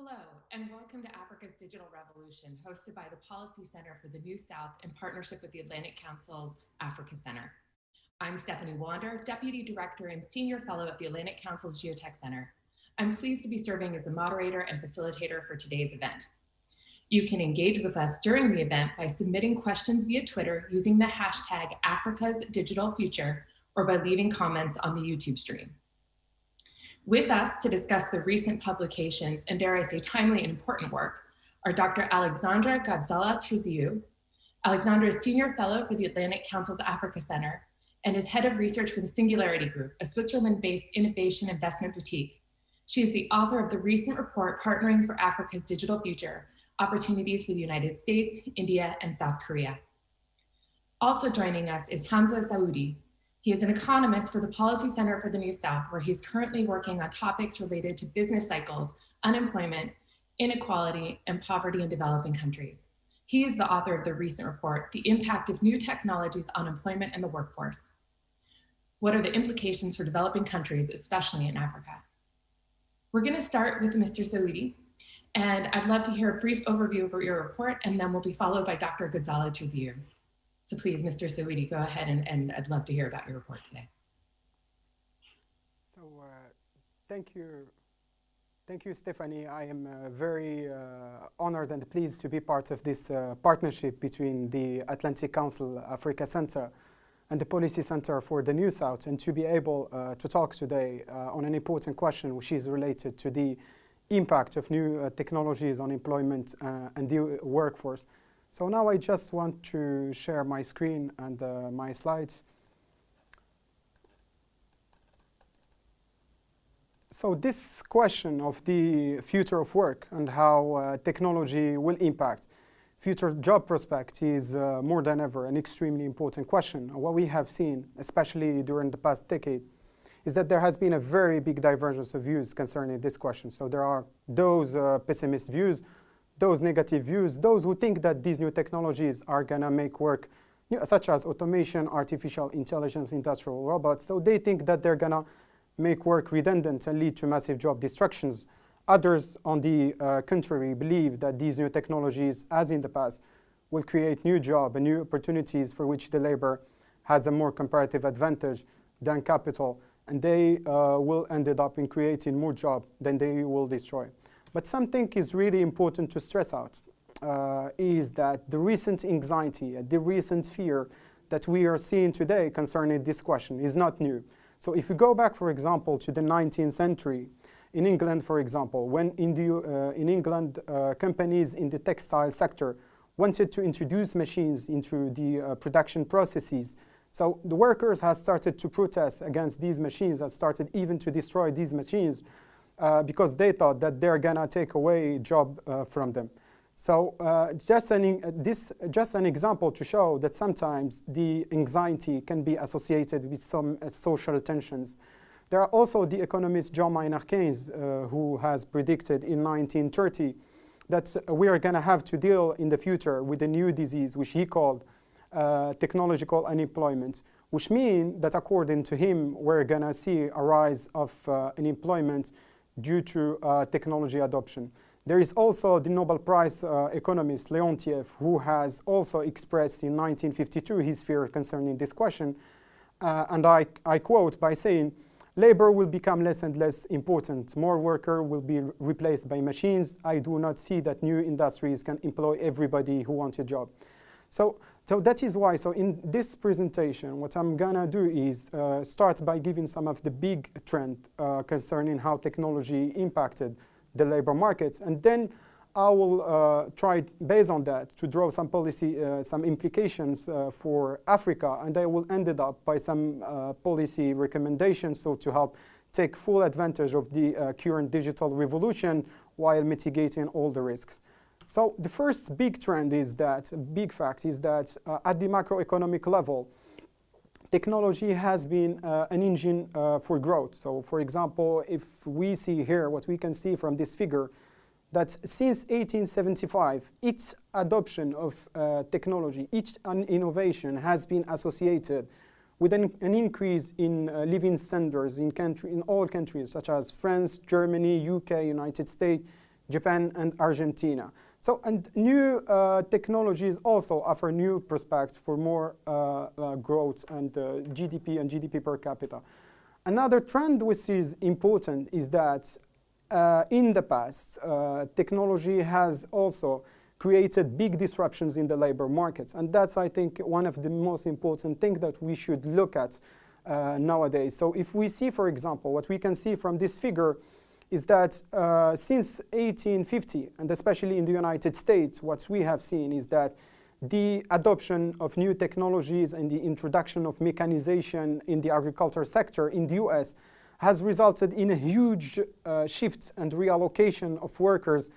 Hello, and welcome to Africa's Digital Revolution, hosted by the Policy Center for the New South in partnership with the Atlantic Council's Africa Center. I'm Stephanie Wander, Deputy Director and Senior Fellow at the Atlantic Council's Geotech Center. I'm pleased to be serving as a moderator and facilitator for today's event. You can engage with us during the event by submitting questions via Twitter using the hashtag Africa's Digital Future or by leaving comments on the YouTube stream. With us to discuss the recent publications and, dare I say, timely and important work are Dr. Alexandra Gabzala-Tuziu. Alexandra is Senior Fellow for the Atlantic Council's Africa Center and is Head of Research for the Singularity Group, a Switzerland-based innovation investment boutique. She is the author of the recent report, Partnering for Africa's Digital Future, Opportunities for the United States, India, and South Korea. Also joining us is Hamza Saoudi. He is an economist for the Policy Center for the New South, where he's currently working on topics related to business cycles, unemployment, inequality, and poverty in developing countries. He is the author of the recent report, The Impact of New Technologies on Employment and the Workforce. What are the implications for developing countries, especially in Africa? We're going to start with Mr. Saoudi, and I'd love to hear a brief overview of your report, and then we'll be followed by Dr. Gabzala-Tuziu. So please, Mr. Saoudi, go ahead and I'd love to hear about your report today. So thank you, Stephanie. I am very honored and pleased to be part of this partnership between the Atlantic Council Africa Center and the Policy Center for the New South, and to be able to talk today on an important question which is related to the impact of new technologies on employment and the workforce. So now I just want to share my screen and my slides. So this question of the future of work and how technology will impact future job prospects is more than ever an extremely important question. What we have seen, especially during the past decade, is that there has been a very big divergence of views concerning this question. So there are those pessimist views, those negative views, those who think that these new technologies are going to make work, such as automation, artificial intelligence, industrial robots. So they think that they're going to make work redundant and lead to massive job destructions. Others, on the contrary, believe that these new technologies, as in the past, will create new jobs and new opportunities for which the labor has a more comparative advantage than capital, and they will end up in creating more jobs than they will destroy. But something is really important to stress out, is that the recent anxiety, the recent fear that we are seeing today concerning this question is not new. So if we go back, for example, to the 19th century, in England, for example, when in England, companies in the textile sector wanted to introduce machines into the production processes, so the workers have started to protest against these machines and started even to destroy these machines because they thought that they're going to take away job from them. So just an example to show that sometimes the anxiety can be associated with some social tensions. There are also the economist John Maynard Keynes who has predicted in 1930 that we are going to have to deal in the future with a new disease which he called technological unemployment, which means that according to him we're going to see a rise of unemployment due to technology adoption. There is also the Nobel Prize economist Leontiev, who has also expressed in 1952 his fear concerning this question, and I quote by saying, "Labor will become less and less important. More workers will be replaced by machines. I do not see that new industries can employ everybody who wants a job." So that is why, so in this presentation, what I'm gonna do is start by giving some of the big trends concerning how technology impacted the labor markets, and then I will try, based on that, to draw some policy, some implications for Africa, and I will end it up by some policy recommendations, so to help take full advantage of the current digital revolution while mitigating all the risks. So the first big trend is that, big fact is that at the macroeconomic level, technology has been an engine for growth. So for example, if we see here what we can see from this figure, that since 1875, each adoption of technology, each innovation has been associated with an increase in living standards in all countries, such as France, Germany, UK, United States, Japan, and Argentina. So, and new technologies also offer new prospects for more growth and GDP and GDP per capita. Another trend which is important is that in the past, technology has also created big disruptions in the labor markets. And that's, I think, one of the most important things that we should look at nowadays. So if we see, for example, what we can see from this figure is that since 1850, and especially in the United States, what we have seen is that the adoption of new technologies and the introduction of mechanization in the agriculture sector in the US has resulted in a huge shift and reallocation of workers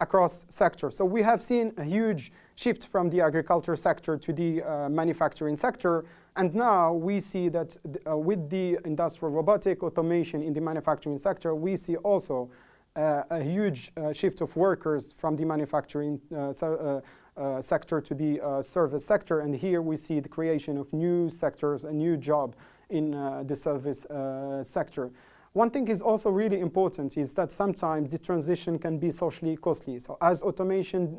across sectors. So we have seen a huge shift from the agriculture sector to the manufacturing sector, and now we see that with the industrial robotic automation in the manufacturing sector, we see also a huge shift of workers from the manufacturing sector to the service sector, and here we see the creation of new sectors, a new job in the service sector. One thing is also really important is that sometimes the transition can be socially costly. So as automation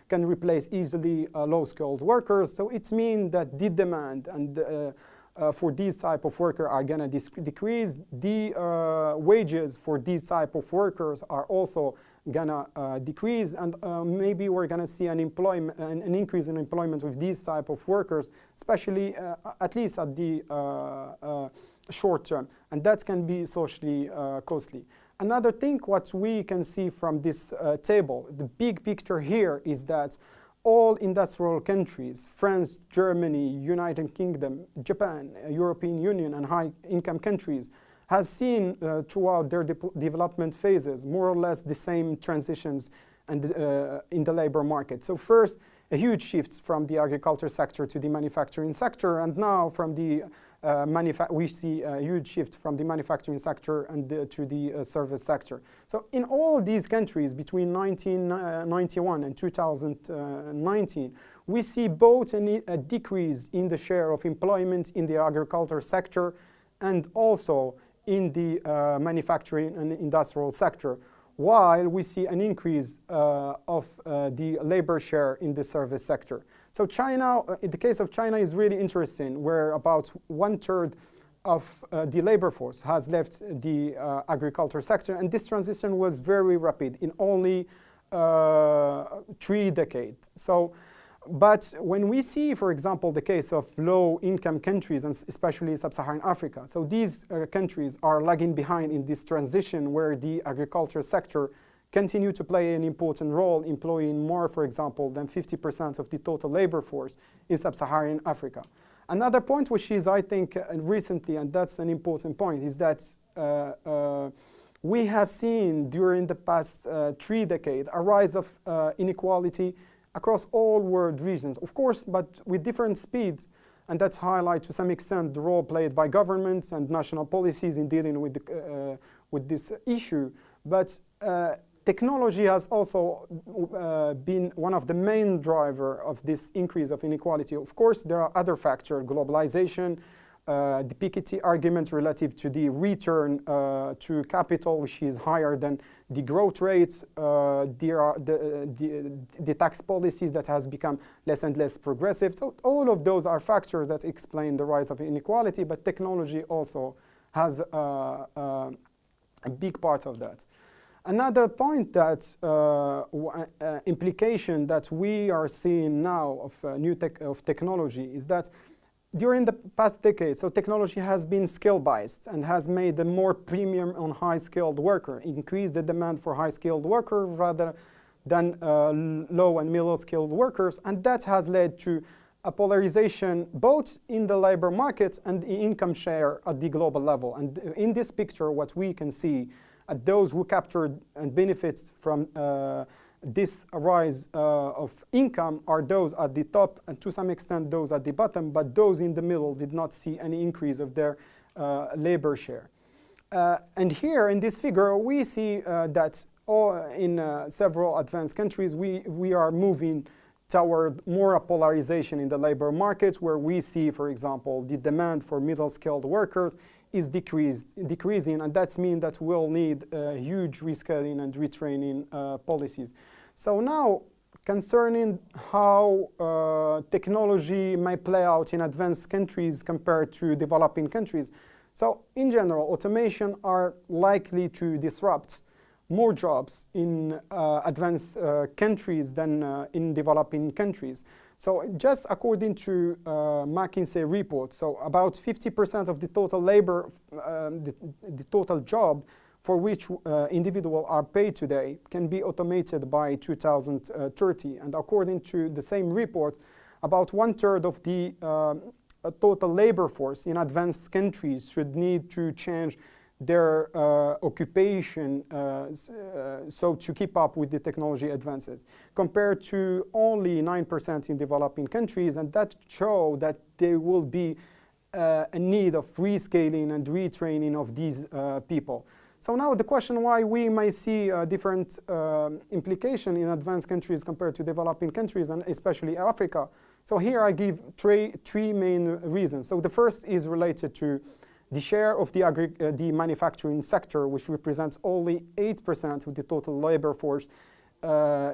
can replace easily low-skilled workers, so it means that the demand and for these type of workers are going to decrease. The wages for these type of workers are also going to decrease, and maybe we're going to see an increase in employment with these type of workers, especially at least at the short term, and that can be socially costly. Another thing what we can see from this table, the big picture here is that all industrial countries, France, Germany, United Kingdom, Japan, European Union, and high-income countries, has seen throughout their development phases more or less the same transitions and in the labor market. So first, a huge shift from the agriculture sector to the manufacturing sector, and now from the we see a huge shift from the manufacturing sector and to the service sector. So in all these countries between 1991 and 2019, we see both a decrease in the share of employment in the agriculture sector and also in the manufacturing and industrial sector, while we see an increase of the labor share in the service sector. So China, in the case of China, is really interesting, where about 1/3 of the labor force has left the agriculture sector, and this transition was very rapid in only 3 decades. So, but when we see, for example, the case of low-income countries, and especially sub-Saharan Africa, so these countries are lagging behind in this transition where the agriculture sector continue to play an important role, employing more, for example, than 50% of the total labor force in sub-Saharan Africa. Another point which is, I think, recently, and that's an important point, is that we have seen during the past 3 decades a rise of inequality across all world regions, of course, but with different speeds, and that's highlight to some extent the role played by governments and national policies in dealing with this issue. But technology has also been one of the main driver of this increase of inequality. Of course, there are other factors, globalization, the Piketty argument relative to the return to capital, which is higher than the growth rates. There are the tax policies that has become less and less progressive. So all of those are factors that explain the rise of inequality, but technology also has a big part of that. Another point that implication that we are seeing now of technology is that during the past decade, so technology has been skill-based and has made a more premium on high-skilled worker, increased the demand for high-skilled workers rather than low and middle-skilled workers, and that has led to a polarization both in the labor market and the income share at the global level. And in this picture, what we can see, those who captured and benefit from this rise of income are those at the top, and to some extent those at the bottom, but those in the middle did not see any increase of their labor share. And here in this figure, we see that in several advanced countries, we are moving toward more polarization in the labor markets, where we see, for example, the demand for middle-skilled workers is decreasing, and that means that we'll need huge reskilling and retraining policies. So now, concerning how technology may play out in advanced countries compared to developing countries. So in general, automation are likely to disrupt more jobs in advanced countries than in developing countries. So just according to McKinsey report, so about 50% of the total labor, the total job for which individuals are paid today can be automated by 2030. And according to the same report, about 1/3 of the total labor force in advanced countries should need to change their occupation so to keep up with the technology advances, compared to only 9% in developing countries, and that shows that there will be a need of rescaling and retraining of these people. So now the question why we may see a different implication in advanced countries compared to developing countries, and especially Africa. So here I give three main reasons. So the first is related to the share of the manufacturing sector, which represents only 8% of the total labor force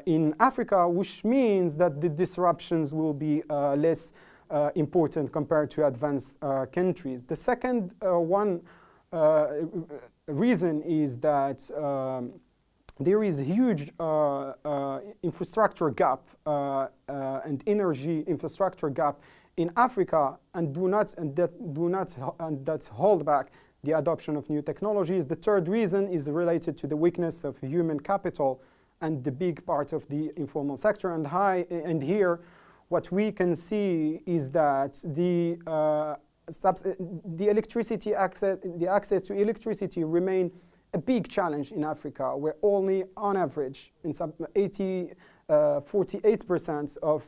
in Africa, which means that the disruptions will be less important compared to advanced countries. The second reason is that there is a huge infrastructure gap and energy infrastructure gap in Africa, and that hold back the adoption of new technologies. The third reason is related to the weakness of human capital and the big part of the informal sector. And here, what we can see is that the electricity access, the access to electricity remain a big challenge in Africa, where only on average, in some 48% of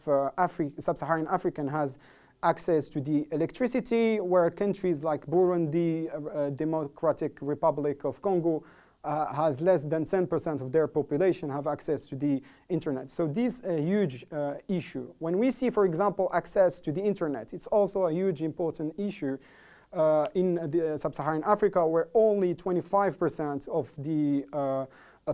sub-Saharan African has access to the electricity, where countries like Burundi, Democratic Republic of Congo, has less than 10% of their population have access to the internet. So this is a huge issue. When we see, for example, access to the internet, it's also a huge important issue in the sub-Saharan Africa, where only 25% of the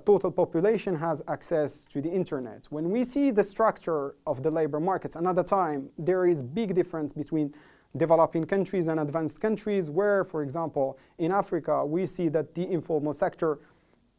total population has access to the internet. When we see the structure of the labor markets, another time, there is big difference between developing countries and advanced countries, where, for example, in Africa, we see that the informal sector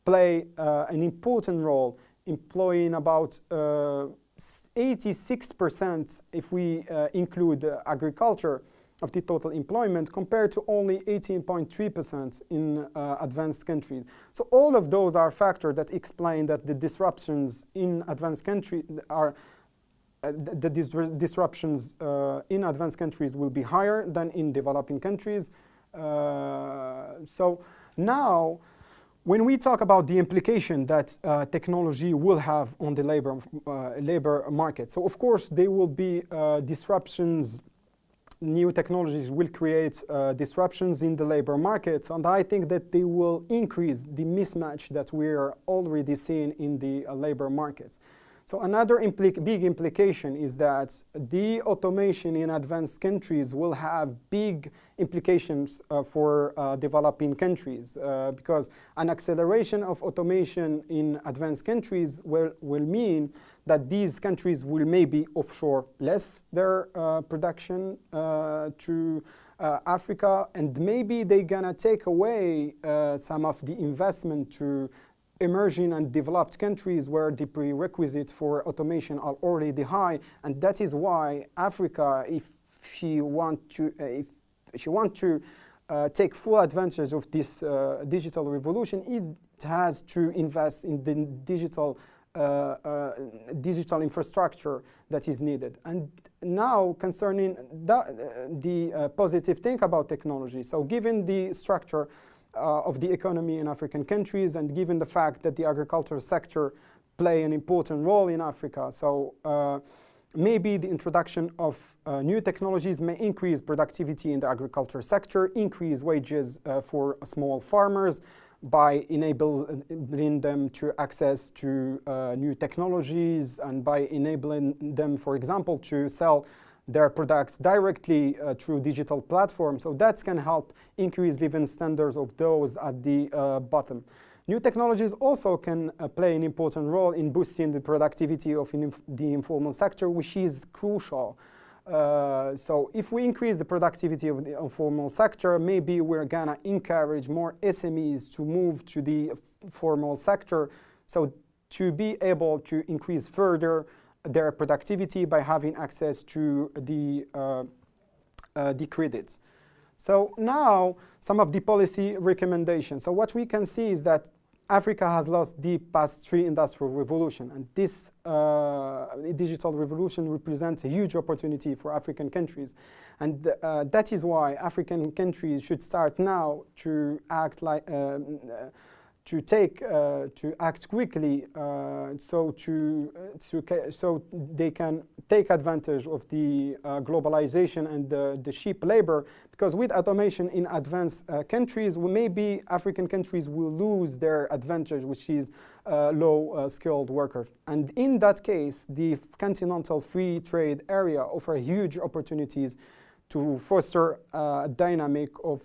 play an important role, employing about 86%, if we include agriculture, of the total employment, compared to only 18.3% in advanced countries. So all of those are factors that explain that the disruptions in advanced countries are disruptions in advanced countries will be higher than in developing countries. So now, when we talk about the implication that technology will have on the labor market, so of course there will be disruptions. New technologies will create disruptions in the labor markets, and I think that they will increase the mismatch that we're already seeing in the labor markets. So another big implication is that the automation in advanced countries will have big implications for developing countries, because an acceleration of automation in advanced countries will mean that these countries will maybe offshore less their production to Africa, and maybe they're gonna take away some of the investment to emerging and developed countries where the prerequisites for automation are already high, and that is why Africa, if she want to take full advantage of this digital revolution, it has to invest in the digital infrastructure that is needed. And now, concerning the positive thing about technology, so given the structure of the economy in African countries, and given the fact that the agricultural sector play an important role in Africa, so maybe the introduction of new technologies may increase productivity in the agriculture sector, increase wages for small farmers, by enabling them to access to new technologies and by enabling them, for example, to sell their products directly through digital platforms. So that can help increase living standards of those at the bottom. New technologies also can play an important role in boosting the productivity of the informal sector, which is crucial. So if we increase the productivity of the informal sector, maybe we're gonna encourage more SMEs to move to the formal sector, so to be able to increase further their productivity by having access to the credits. So now, some of the policy recommendations. So what we can see is that Africa has lost the past 3 industrial revolutions, and this digital revolution represents a huge opportunity for African countries. And that is why African countries should start now to act like to act quickly, so they can take advantage of the globalization and the cheap labor. Because with automation in advanced countries, maybe African countries will lose their advantage, which is low-skilled workers. And in that case, the continental free trade area offers huge opportunities to foster a dynamic of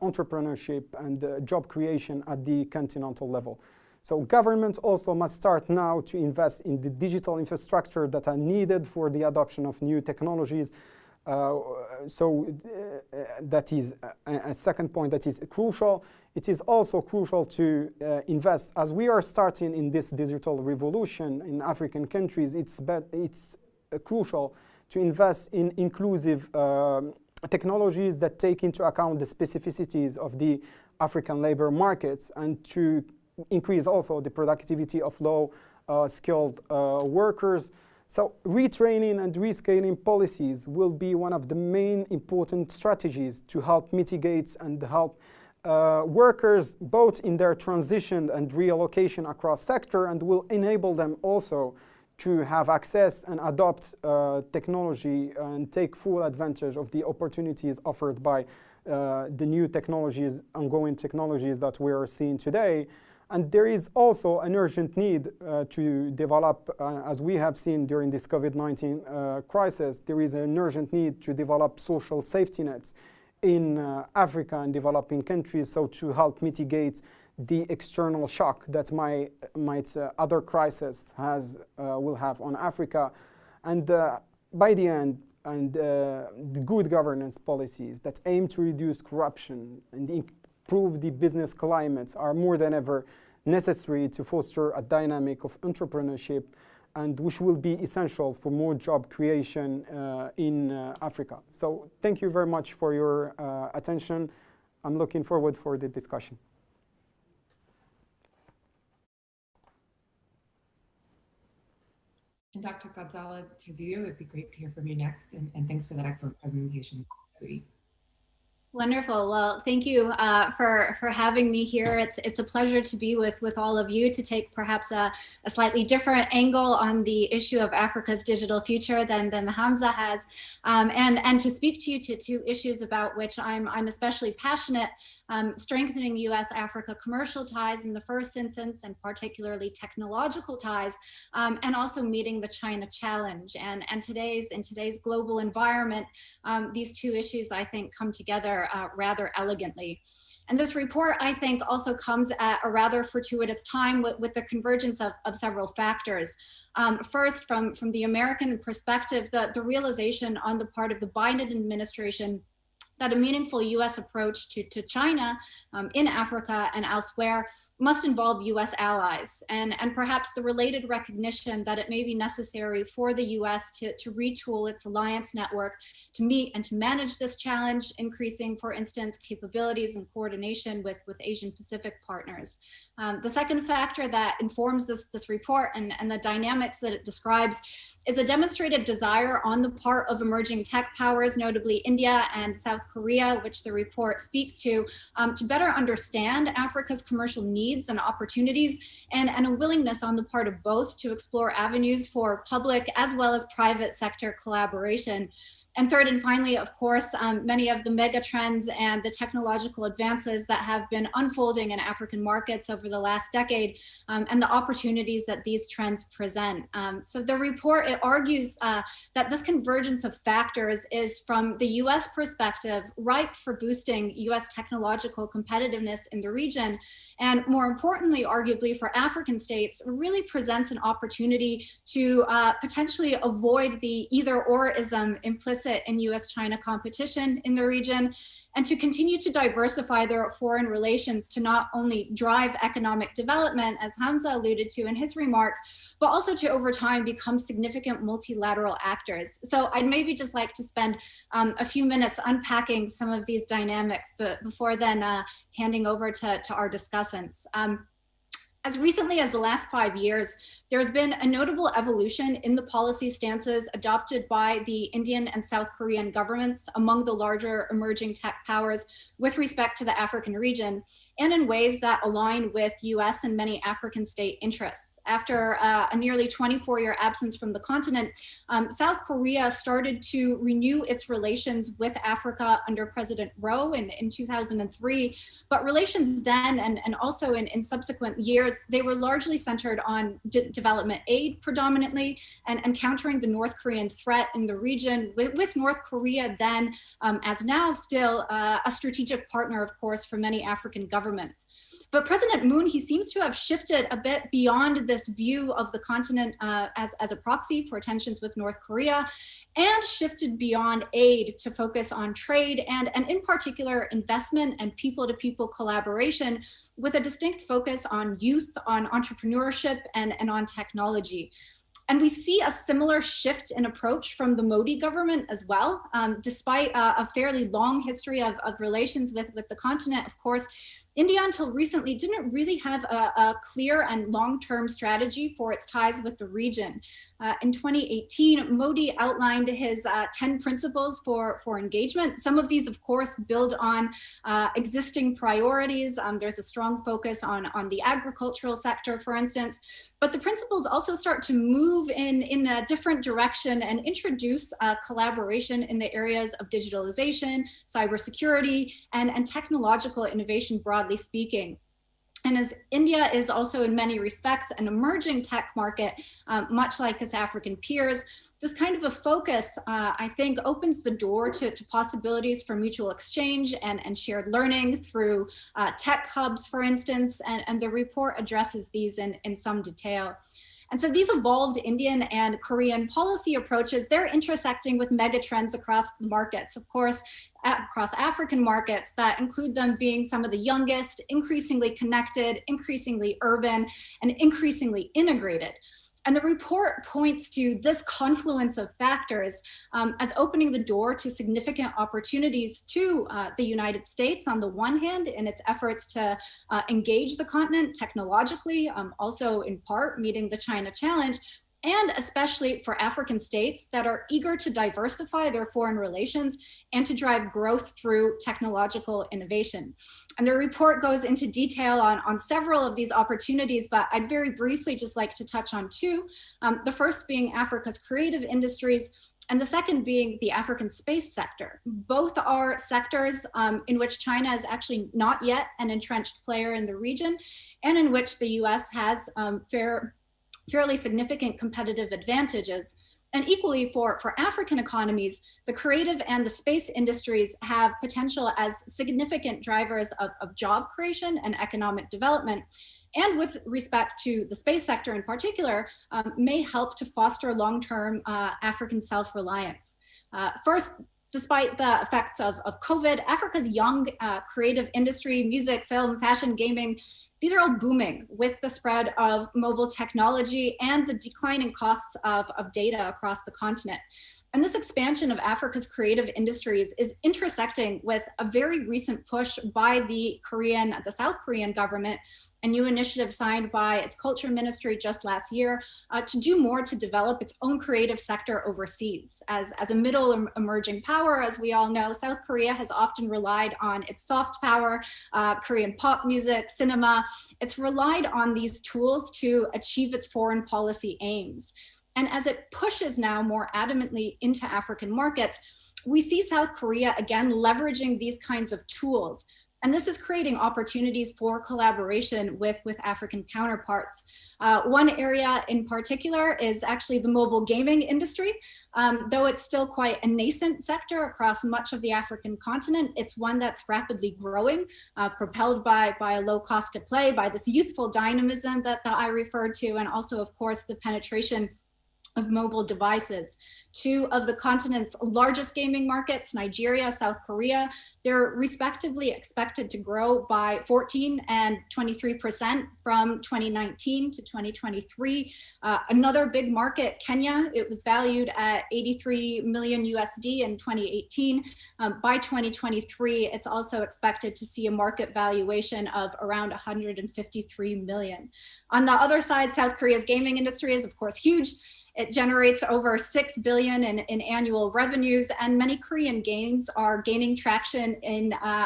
entrepreneurship and job creation at the continental level. So governments also must start now to invest in the digital infrastructure that are needed for the adoption of new technologies. That is a second point that is crucial. It is also crucial to invest, as we are starting in this digital revolution in African countries, it's crucial to invest in inclusive technologies that take into account the specificities of the African labor markets, and to increase also the productivity of low-skilled workers. So retraining and rescaling policies will be one of the main important strategies to help mitigate and help workers both in their transition and reallocation across sector, and will enable them also to have access and adopt technology and take full advantage of the opportunities offered by the new technologies, ongoing technologies that we are seeing today. And there is also an urgent need to develop, as we have seen during this COVID-19 crisis, there is an urgent need to develop social safety nets in Africa and developing countries, so to help mitigate the external shock that other crisis will have on Africa. And by the end, the good governance policies that aim to reduce corruption and improve the business climate are more than ever necessary to foster a dynamic of entrepreneurship, and which will be essential for more job creation in Africa. So thank you very much for your attention. I'm looking forward for the discussion. And Dr. Gonzalez Trujillo, it would be great to hear from you next. And thanks for that excellent presentation. Wonderful. Well, thank you for having me here. It's a pleasure to be with all of you, to take perhaps a slightly different angle on the issue of Africa's digital future than Hamza has, and to speak to you to two issues about which I'm especially passionate: strengthening U.S.-Africa commercial ties in the first instance, and particularly technological ties, and also meeting the China challenge. And in today's global environment, these two issues, I think, come together rather elegantly. And this report, I think, also comes at a rather fortuitous time with the convergence of several factors. First, from the American perspective, the realization on the part of the Biden administration that a meaningful U.S. approach to China in Africa and elsewhere must involve U.S. allies, and perhaps the related recognition that it may be necessary for the U.S. to retool its alliance network to meet and to manage this challenge, increasing, for instance, capabilities and coordination with Asian Pacific partners. The second factor that informs this report and the dynamics that it describes is a demonstrated desire on the part of emerging tech powers, notably India and South Korea, which the report speaks to better understand Africa's commercial needs and opportunities, and a willingness on the part of both to explore avenues for public as well as private sector collaboration. And third and finally, of course, many of the mega trends and the technological advances that have been unfolding in African markets over the last decade, and the opportunities that these trends present. So the report, it argues that this convergence of factors is, from the US perspective, ripe for boosting US technological competitiveness in the region. And more importantly, arguably for African states, really presents an opportunity to potentially avoid the either-or-ism implicit in US-China competition in the region, and to continue to diversify their foreign relations to not only drive economic development, as Hamza alluded to in his remarks, but also to over time become significant multilateral actors. So I'd maybe just like to spend a few minutes unpacking some of these dynamics, but before then handing over to our discussants. As recently as the last 5 years, there's been a notable evolution in the policy stances adopted by the Indian and South Korean governments among the larger emerging tech powers with respect to the African region, and in ways that align with US and many African state interests. After a nearly 24-year absence from the continent, South Korea started to renew its relations with Africa under President Roh in 2003, but relations then and also in subsequent years, they were largely centered on development aid predominantly, and countering the North Korean threat in the region, with North Korea then, as now still, a strategic partner, of course, for many African governments. But President Moon, he seems to have shifted a bit beyond this view of the continent as a proxy for tensions with North Korea, and shifted beyond aid to focus on trade and in particular investment and people-to-people collaboration, with a distinct focus on youth, on entrepreneurship, and on technology. And we see a similar shift in approach from the Modi government as well. Despite a fairly long history of relations with the continent, of course, India until recently didn't really have a clear and long-term strategy for its ties with the region. In 2018, Modi outlined his 10 principles for engagement. Some of these, of course, build on existing priorities. There's a strong focus on the agricultural sector, for instance. But the principles also start to move in a different direction and introduce collaboration in the areas of digitalization, cybersecurity, and technological innovation, broadly speaking. And as India is also in many respects an emerging tech market, much like its African peers, this kind of a focus, I think, opens the door to possibilities for mutual exchange and shared learning through tech hubs, for instance, and the report addresses these in some detail. And so these evolved Indian and Korean policy approaches, they're intersecting with mega trends across markets, of course, across African markets that include them being some of the youngest, increasingly connected, increasingly urban, and increasingly integrated. And the report points to this confluence of factors as opening the door to significant opportunities to the United States on the one hand in its efforts to engage the continent technologically, also in part meeting the China challenge, and especially for African states that are eager to diversify their foreign relations and to drive growth through technological innovation. And the report goes into detail on several of these opportunities, but I'd very briefly just like to touch on two. The first being Africa's creative industries, and the second being the African space sector. Both are sectors in which China is actually not yet an entrenched player in the region, and in which the US has fairly significant competitive advantages. And equally for African economies, the creative and the space industries have potential as significant drivers of job creation and economic development. And with respect to the space sector in particular, may help to foster long-term African self-reliance. First, despite the effects of COVID, Africa's young creative industry, music, film, fashion, gaming, these are all booming with the spread of mobile technology and the declining costs of data across the continent. And this expansion of Africa's creative industries is intersecting with a very recent push by the South Korean government, a new initiative signed by its culture ministry just last year to do more to develop its own creative sector overseas. As a middle emerging power, as we all know, South Korea has often relied on its soft power, Korean pop music, cinema. It's relied on these tools to achieve its foreign policy aims. And as it pushes now more adamantly into African markets, we see South Korea, again, leveraging these kinds of tools. And this is creating opportunities for collaboration with African counterparts. One area in particular is actually the mobile gaming industry. Though it's still quite a nascent sector across much of the African continent, it's one that's rapidly growing, propelled by a low cost to play, by this youthful dynamism that I referred to, and also, of course, the penetration of mobile devices. Two of the continent's largest gaming markets, Nigeria, South Korea, they're respectively expected to grow by 14 and 23% from 2019 to 2023. Another big market, Kenya, it was valued at 83 million USD in 2018. By 2023, it's also expected to see a market valuation of around 153 million. On the other side, South Korea's gaming industry is, of course, huge. It generates over 6 billion in annual revenues, and many Korean games are gaining traction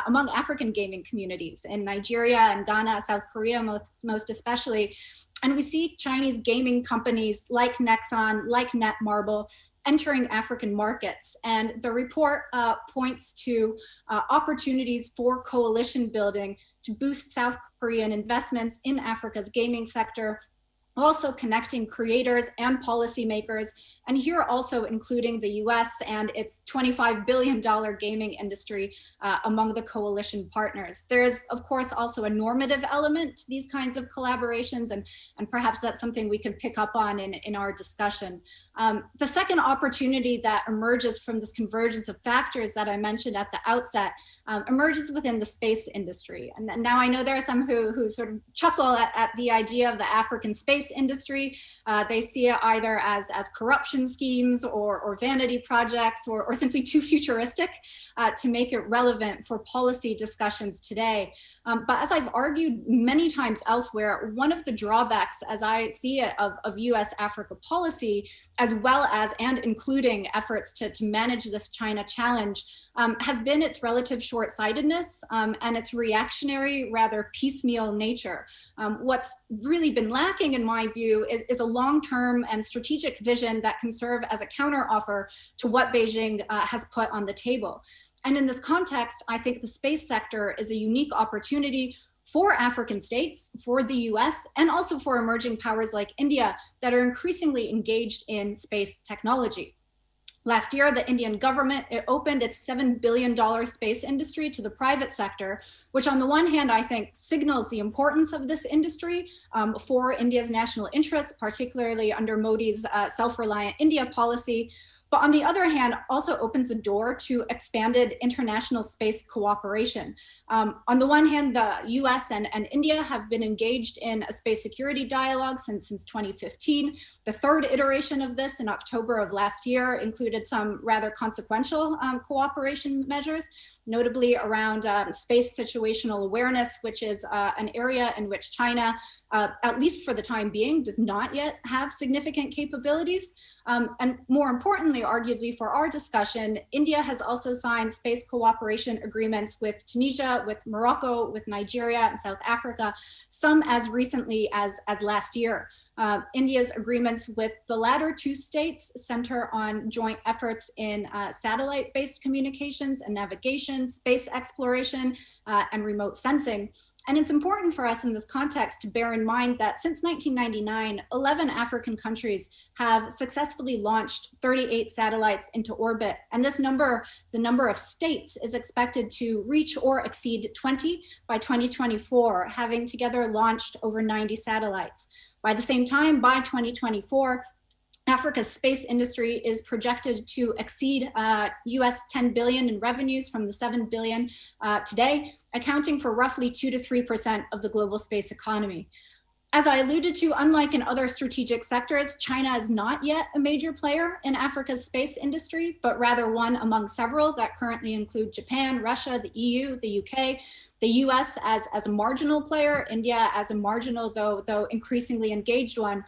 among African gaming communities in Nigeria and Ghana, South Korea most especially. And we see Chinese gaming companies like Nexon, like Netmarble, entering African markets. And the report points to opportunities for coalition building to boost South Korean investments in Africa's gaming sector, also connecting creators and policymakers, and here also including the US and its $25 billion gaming industry among the coalition partners. There's, of course, also a normative element to these kinds of collaborations, and perhaps that's something we can pick up on in our discussion. The second opportunity that emerges from this convergence of factors that I mentioned at the outset emerges within the space industry. And now I know there are some who sort of chuckle at the idea of the African space industry. They see it either as corruption schemes or vanity projects or simply too futuristic to make it relevant for policy discussions today. But as I've argued many times elsewhere, one of the drawbacks, as I see it, of US-Africa policy, as well as and including efforts to manage this China challenge, has been its relative short-sightedness and its reactionary, rather piecemeal nature. What's really been lacking, in my view, is a long-term and strategic vision that can serve as a counteroffer to what Beijing has put on the table. And in this context, I think the space sector is a unique opportunity for African states, for the US, and also for emerging powers like India that are increasingly engaged in space technology. Last year, the Indian government opened its $7 billion space industry to the private sector, which on the one hand, I think signals the importance of this industry for India's national interests, particularly under Modi's self-reliant India policy. But on the other hand, also opens the door to expanded international space cooperation. On the one hand, the US and India have been engaged in a space security dialogue since 2015. The third iteration of this in October of last year included some rather consequential cooperation measures, notably around space situational awareness, which is an area in which China, at least for the time being, does not yet have significant capabilities. And more importantly, arguably for our discussion, India has also signed space cooperation agreements with Tunisia, with Morocco, with Nigeria and South Africa, some as recently as last year. India's agreements with the latter two states center on joint efforts in satellite-based communications and navigation, space exploration, and remote sensing. And it's important for us in this context to bear in mind that since 1999, 11 African countries have successfully launched 38 satellites into orbit. And this number, the number of states, is expected to reach or exceed 20 by 2024, having together launched over 90 satellites. By the same time, by 2024, Africa's space industry is projected to exceed US 10 billion in revenues from the 7 billion today, accounting for roughly 2 to 3% of the global space economy. As I alluded to, unlike in other strategic sectors, China is not yet a major player in Africa's space industry, but rather one among several that currently include Japan, Russia, the EU, the UK, the US as a marginal player, India as a marginal, though increasingly engaged one.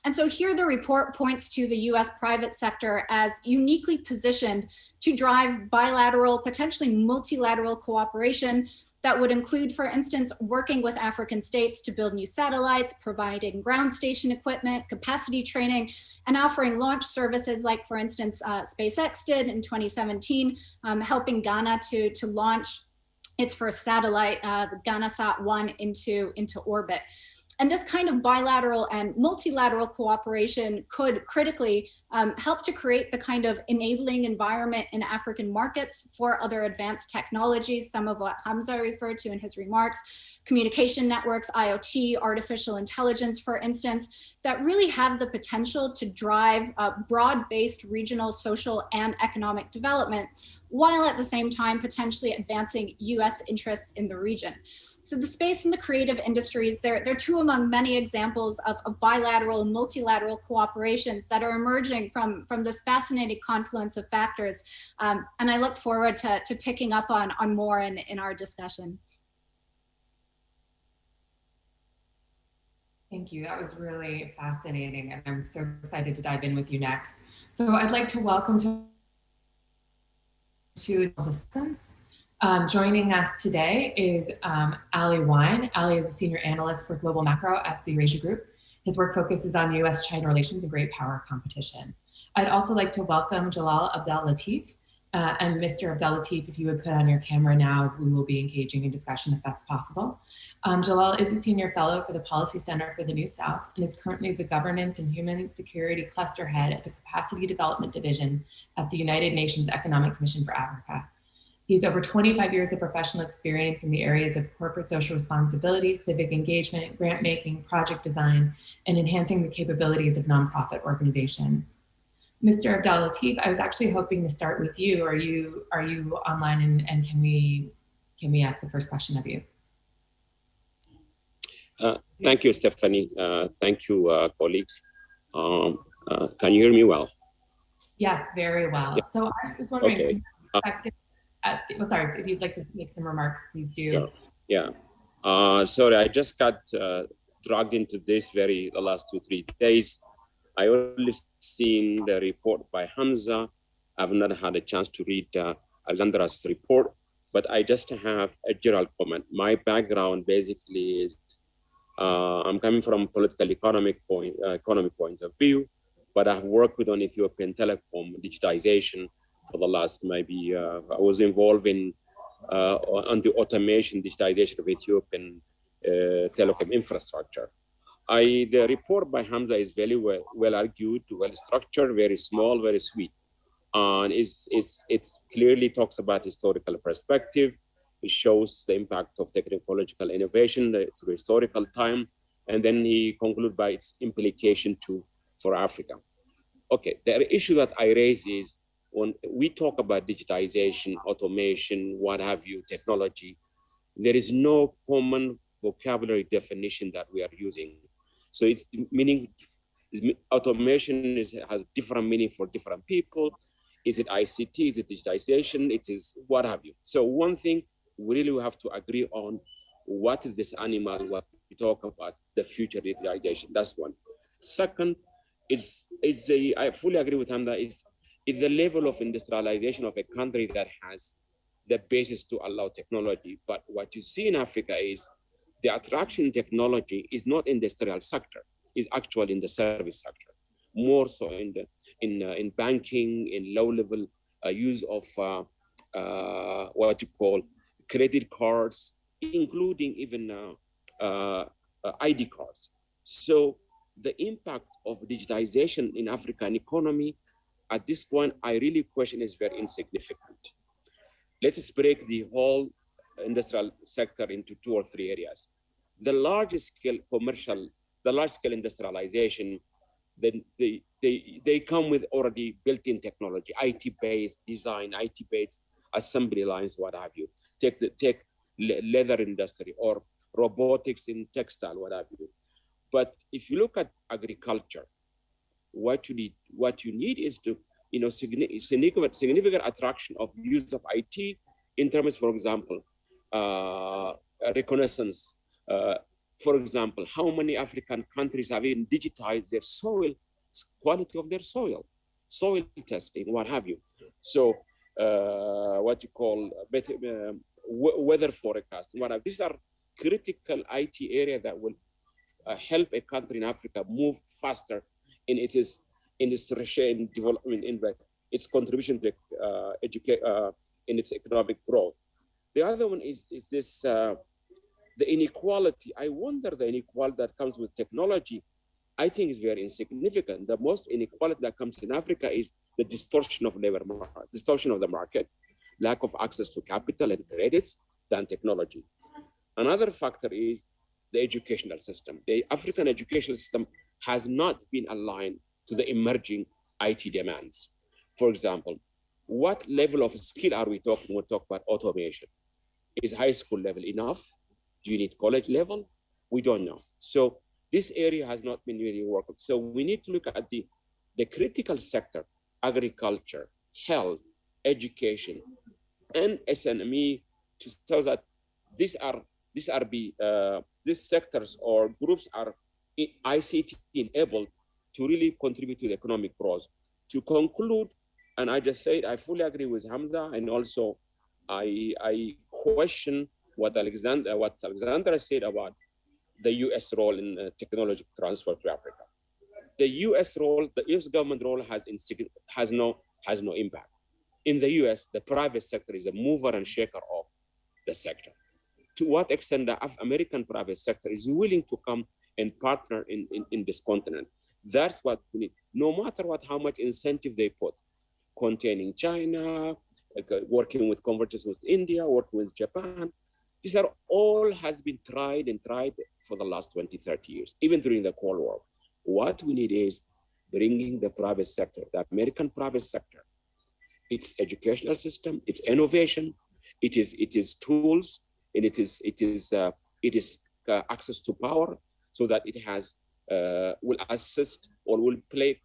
And so here the report points to the US private sector as uniquely positioned to drive bilateral, potentially multilateral cooperation that would include, for instance, working with African states to build new satellites, providing ground station equipment, capacity training, and offering launch services like, for instance, SpaceX did in 2017, helping Ghana to launch its first satellite, the GhanaSat-1, into orbit. And this kind of bilateral and multilateral cooperation could critically help to create the kind of enabling environment in African markets for other advanced technologies, some of what Hamza referred to in his remarks, communication networks, IoT, artificial intelligence, for instance, that really have the potential to drive broad-based regional, social, and economic development, while at the same time potentially advancing US interests in the region. So the space and the creative industries, they're two among many examples of bilateral and multilateral cooperations that are emerging from this fascinating confluence of factors. And I look forward to picking up on more in our discussion. Thank you. That was really fascinating, and I'm so excited to dive in with you next. So I'd like to welcome to distance. Joining us today is Ali Wine. Ali is a senior analyst for global macro at the Eurasia Group. His work focuses on US-China relations and great power competition. I'd also like to welcome Jalal Abdel Latif. And Mr. Abdel Latif, if you would put on your camera now, we will be engaging in discussion if that's possible. Jalal is a senior fellow for the Policy Center for the New South and is currently the Governance and Human Security Cluster Head at the Capacity Development Division at the United Nations Economic Commission for Africa. He has over 25 years of professional experience in the areas of corporate social responsibility, civic engagement, grant making, project design, and enhancing the capabilities of nonprofit organizations. Mr. Abdel Latif, I was actually hoping to start with you. Are you online, and can we ask the first question of you? Thank you, Stephanie. Thank you, colleagues. Can you hear me well? Yes, very well. Yeah. So I was wondering, okay. Sorry, if you'd like to make some remarks, please do. Sure. Yeah. Sorry, I just got dragged into this the last 2-3 days. I only seen the report by Hamza. I've not had a chance to read Alexandra's report, but I just have a general comment. My background basically is I'm coming from political economic point of view, but I've worked with on Ethiopian telecom digitization for the last maybe, I was involved in on the automation digitization of Ethiopian telecom infrastructure. The report by Hamza is very well argued, well structured, very small, very sweet. And it clearly talks about historical perspective. It shows the impact of technological innovation through historical time. And then he concludes by its implication for Africa. Okay, the issue that I raise is when we talk about digitization, automation, what have you, technology, there is no common vocabulary definition that we are using. So it's meaning, automation has different meaning for different people. Is it ICT? Is it digitization? It is what have you. So one thing we really have to agree on, what is this animal, what we talk about, the future digitization, that's one. Second, I fully agree with him that is the level of industrialization of a country that has the basis to allow technology. But what you see in Africa is the attraction technology is not in the industrial sector, is actually in the service sector, more so in banking, in low-level use of what you call credit cards, including even ID cards. So the impact of digitization in African economy, at this point, I really question is very insignificant. Let's break the whole industrial sector into 2 or 3 areas. The large-scale industrialization, then they come with already built-in technology, IT-based design, IT-based assembly lines, what have you. Take leather industry or robotics in textile, what have you. But if you look at agriculture, what you need is to, significant attraction of use of IT in terms, for example, reconnaissance. For example, how many African countries have even digitized their soil, quality of their soil testing, what have you. So what you call weather forecast. These are critical IT area that will help a country in Africa move faster in its industrial development, in its contribution to in its economic growth. The other one is this the inequality. I wonder the inequality that comes with technology, I think is very insignificant. The most inequality that comes in Africa is the distortion of labor market, distortion of the market, lack of access to capital and credits than technology. Another factor is the educational system. The African educational system has not been aligned to the emerging IT demands. For example, what level of skill are we talking? We'll talk about automation. Is high school level enough? Do you need college level? We don't know. So this area has not been really worked. So we need to look at the critical sector, agriculture, health, education, and SME, to tell that these sectors or groups are ICT enabled to really contribute to the economic growth. To conclude, and I just said I fully agree with Hamza, and also I question what Alexandra said about the U.S. role in technology transfer to Africa. The U.S. role, the U.S. government role has no impact. In the U.S., the private sector is a mover and shaker of the sector. To what extent the American private sector is willing to come and partner in this continent? That's what we need. No matter how much incentive they put, containing China, working with convergence with India, working with Japan, these are all has been tried for the last 20, 30 years, even during the Cold War. What we need is bringing the private sector, the American private sector, its educational system, its innovation, it is tools, and it is access to power, so that it has will assist or will play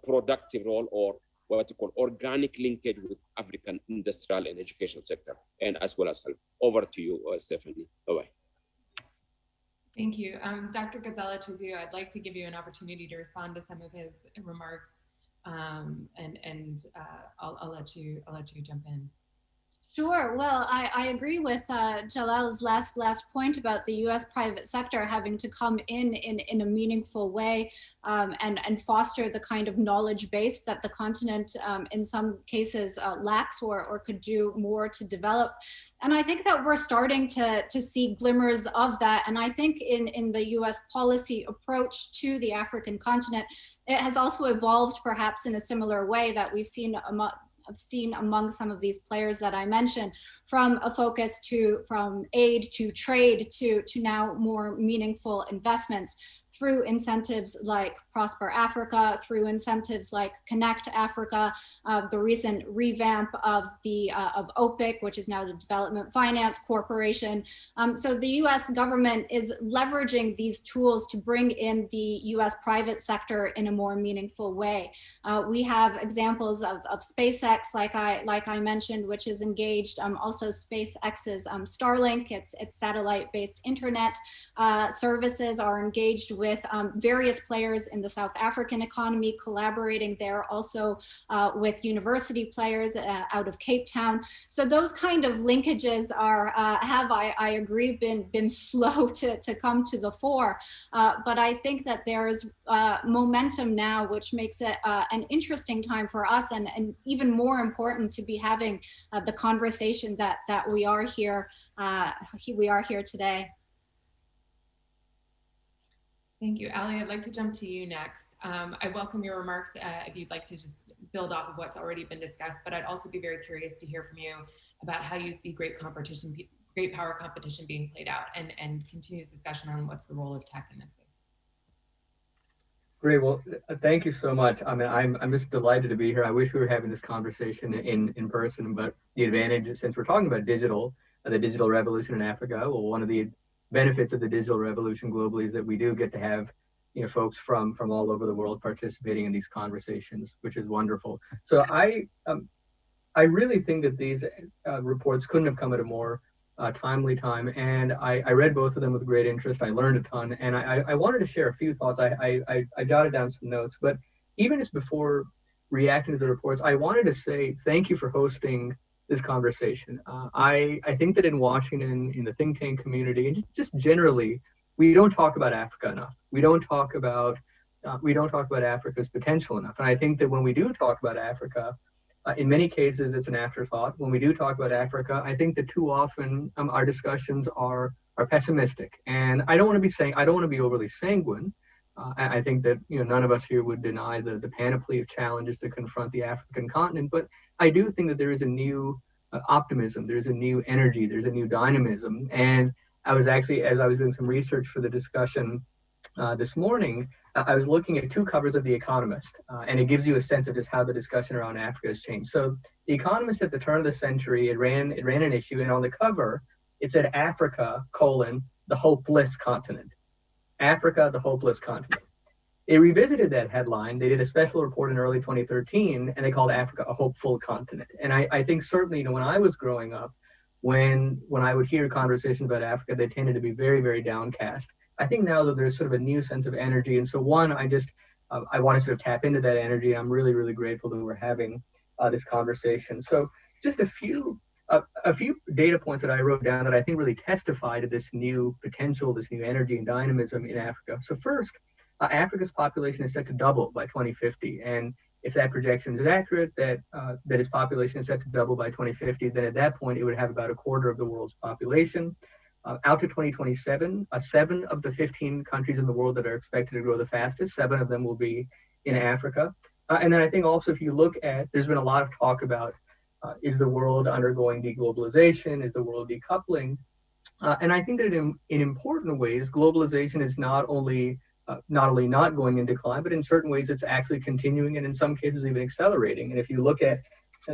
productive role, or what you call organic linkage with African industrial and educational sector, and as well as health. Over to you, Stephanie. Bye-bye. Thank you. Dr. Ghazala-Tuzu, I'd like to give you an opportunity to respond to some of his remarks, and I'll let you jump in. Sure. Well, I agree with Jalal's last point about the U.S. private sector having to come in a meaningful way and foster the kind of knowledge base that the continent in some cases lacks or could do more to develop. And I think that we're starting to see glimmers of that. And I think in the U.S. policy approach to the African continent, it has also evolved perhaps in a similar way that we've seen among some of these players that I mentioned, from a focus from aid to trade to now more meaningful investments through incentives like Prosper Africa, through incentives like Connect Africa, the recent revamp of OPIC, which is now the Development Finance Corporation. So the US government is leveraging these tools to bring in the US private sector in a more meaningful way. We have examples of SpaceX, like I mentioned, which is engaged, also SpaceX's Starlink, its satellite-based internet services are engaged with various players in the South African economy, collaborating there also with university players out of Cape Town. So those kind of linkages have I agree, been slow to come to the fore. But I think that there's momentum now, which makes it an interesting time for us, and even more important to be having the conversation that we are here today. Thank you. Ali, I'd like to jump to you next. I welcome your remarks if you'd like to just build off of what's already been discussed, but I'd also be very curious to hear from you about how you see great power competition being played out, and continuous discussion on what's the role of tech in this space. Great. Well, thank you so much. I mean, I'm just delighted to be here. I wish we were having this conversation in person, but the advantage, since we're talking about the digital revolution in Africa, well, one of the benefits of the digital revolution globally is that we do get to have, folks from all over the world participating in these conversations, which is wonderful. So I really think that these reports couldn't have come at a more timely time, and I read both of them with great interest. I learned a ton, and I wanted to share a few thoughts. I jotted down some notes, but even just before reacting to the reports, I wanted to say thank you for hosting this conversation. I think that in Washington, in the think tank community, and just generally, we don't talk about Africa enough. We don't talk about Africa's potential enough. And I think that when we do talk about Africa, in many cases, it's an afterthought. When we do talk about Africa, I think that too often our discussions are pessimistic. And I don't want to be overly sanguine. I think that none of us here would deny the panoply of challenges that confront the African continent. But I do think that there is a new optimism, there's a new energy, there's a new dynamism. And I was actually, as I was doing some research for the discussion this morning, I was looking at two covers of The Economist, and it gives you a sense of just how the discussion around Africa has changed. So The Economist at the turn of the century, it ran an issue, and on the cover, it said Africa, the hopeless continent. Africa, the hopeless continent. They revisited that headline. They did a special report in early 2013, and they called Africa a hopeful continent. And I think certainly, when I was growing up, when I would hear conversations about Africa, they tended to be very, very downcast. I think now that there's sort of a new sense of energy. And so I want to sort of tap into that energy. I'm really, really grateful that we're having this conversation. So just a few data points that I wrote down that I think really testify to this new potential, this new energy and dynamism in Africa. So first, Africa's population is set to double by 2050. And if that projection is accurate, that its population is set to double by 2050, then at that point, it would have about a quarter of the world's population. Out to 2027, 7 of the 15 countries in the world that are expected to grow the fastest, 7 of them will be in Africa. And then I think also if you look at, there's been a lot of talk about, is the world undergoing deglobalization? Is the world decoupling? And I think that in important ways, globalization is not only not going in decline, but in certain ways it's actually continuing and in some cases even accelerating. And if you look at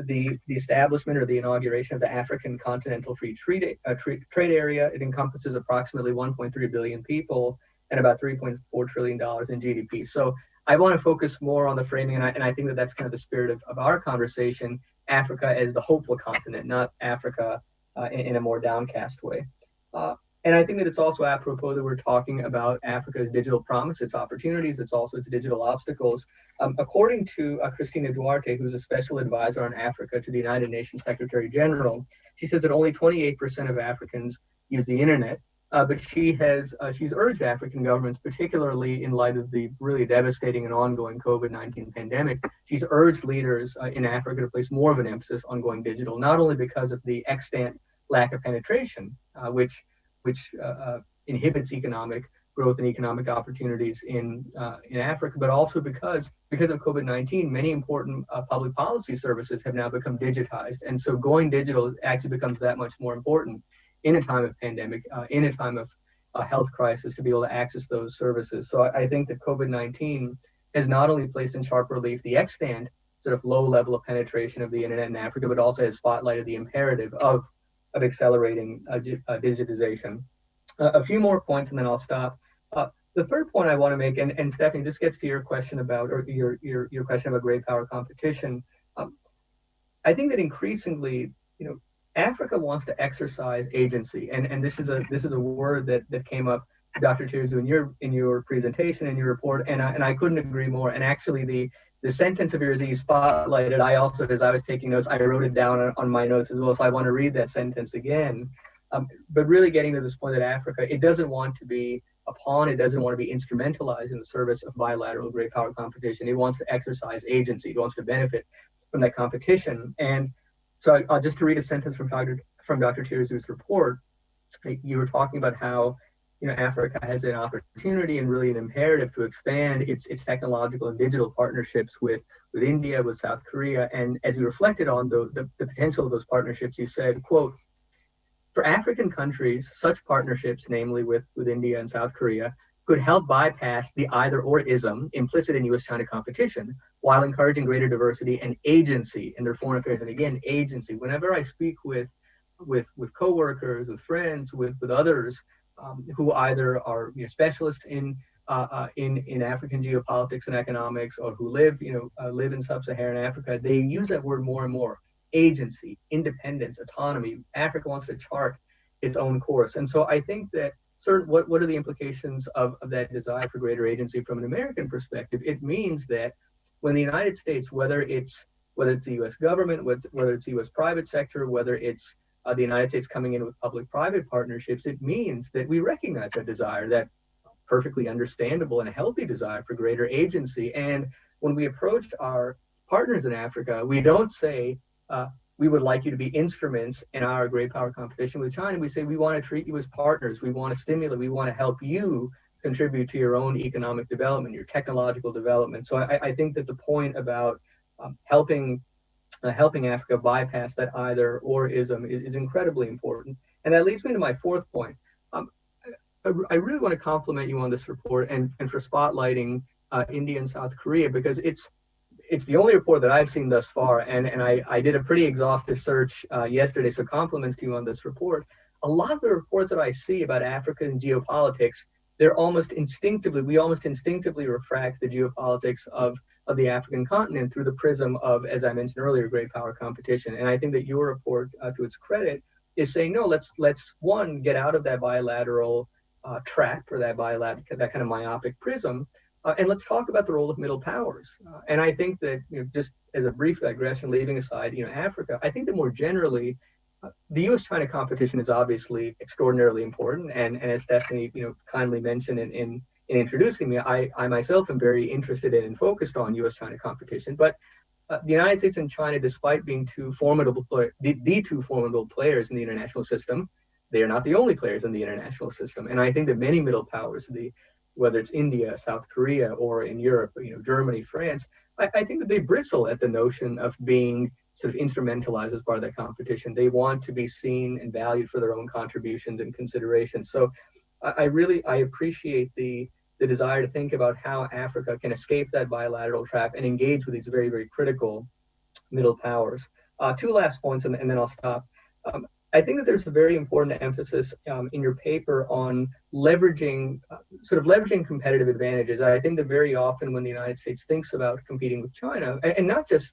the establishment or the inauguration of the African Continental Free Trade Area, it encompasses approximately 1.3 billion people and about $3.4 trillion in GDP. So I want to focus more on the framing, and I think that that's kind of the spirit of our conversation, Africa as the hopeful continent, not Africa in a more downcast way. And I think that it's also apropos that we're talking about Africa's digital promise, its opportunities, it's also its digital obstacles. According to Cristina Duarte, who's a special advisor on Africa to the United Nations Secretary General, she says that only 28% of Africans use the internet, but she's urged African governments, particularly in light of the really devastating and ongoing COVID-19 pandemic, she's urged leaders in Africa to place more of an emphasis on going digital, not only because of the extant lack of penetration, which inhibits economic growth and economic opportunities in Africa, but also because of COVID-19, many important public policy services have now become digitized. And so going digital actually becomes that much more important in a time of pandemic, in a time of a health crisis, to be able to access those services. So I think that COVID-19 has not only placed in sharp relief the extant sort of low level of penetration of the internet in Africa, but also has spotlighted the imperative of accelerating digitization. A few more points and then I'll stop. The third point I want to make, and Stephanie, this gets to your question about, or your question about great power competition. I think that increasingly, Africa wants to exercise agency, and this is a word that came up, Dr. Tirzu, in your presentation, in your report, and I couldn't agree more. And actually, the sentence of yours that you spotlighted, I also, as I was taking notes, I wrote it down on my notes as well, so I want to read that sentence again. But really getting to this point that Africa, it doesn't want to be a pawn, it doesn't want to be instrumentalized in the service of bilateral great power competition. It wants to exercise agency, it wants to benefit from that competition. And so just to read a sentence from Dr. Tirzu's report, you were talking about how Africa has an opportunity and really an imperative to expand its technological and digital partnerships with India, with South Korea. And as you reflected on the potential of those partnerships, you said, quote, "For African countries, such partnerships, namely with India and South Korea, could help bypass the either-or-ism implicit in U.S.-China competition while encouraging greater diversity and agency in their foreign affairs." And again, agency. Whenever I speak with coworkers, with friends, with others who either are specialists in African geopolitics and economics, or who live in sub-Saharan Africa, they use that word more and more. Agency, independence, autonomy. Africa wants to chart its own course. And so I think that what are the implications of that desire for greater agency from an American perspective? It means that when the United States, whether it's whether it's the US government, whether it's the US private sector, whether it's the United States coming in with public-private partnerships, it means that we recognize that desire, that perfectly understandable and healthy desire for greater agency. And when we approach our partners in Africa, we don't say, we would like you to be instruments in our great power competition with China. We say, we want to treat you as partners. We want to stimulate, we want to help you contribute to your own economic development, your technological development. So I think that the point about helping Africa bypass that either or ism is incredibly important. And that leads me to my fourth point. I really want to compliment you on this report and for spotlighting India and South Korea, because it's the only report that I've seen thus far. And I did a pretty exhaustive search yesterday, so compliments to you on this report. A lot of the reports that I see about Africa and geopolitics, we almost instinctively refract the geopolitics of the African continent through the prism of, as I mentioned earlier, great power competition. And I think that your report, to its credit, is saying, no, let's one, get out of that bilateral trap, or that kind of myopic prism, and let's talk about the role of middle powers. And I think that, just as a brief digression, leaving aside, Africa, I think that more generally, the U.S.-China competition is obviously extraordinarily important. And as Stephanie, kindly mentioned in introducing me, I myself am very interested in and focused on U.S.-China competition. But the United States and China, despite being the two formidable players in the international system, they are not the only players in the international system. And I think that many middle powers, whether it's India, South Korea, or in Europe, Germany, France, I think that they bristle at the notion of being sort of instrumentalized as part of that competition. They want to be seen and valued for their own contributions and considerations. So I appreciate the desire to think about how Africa can escape that bilateral trap and engage with these very, very critical middle powers. Two last points, and then I'll stop. I think that there's a very important emphasis in your paper on leveraging competitive advantages. I think that very often when the United States thinks about competing with China, and not just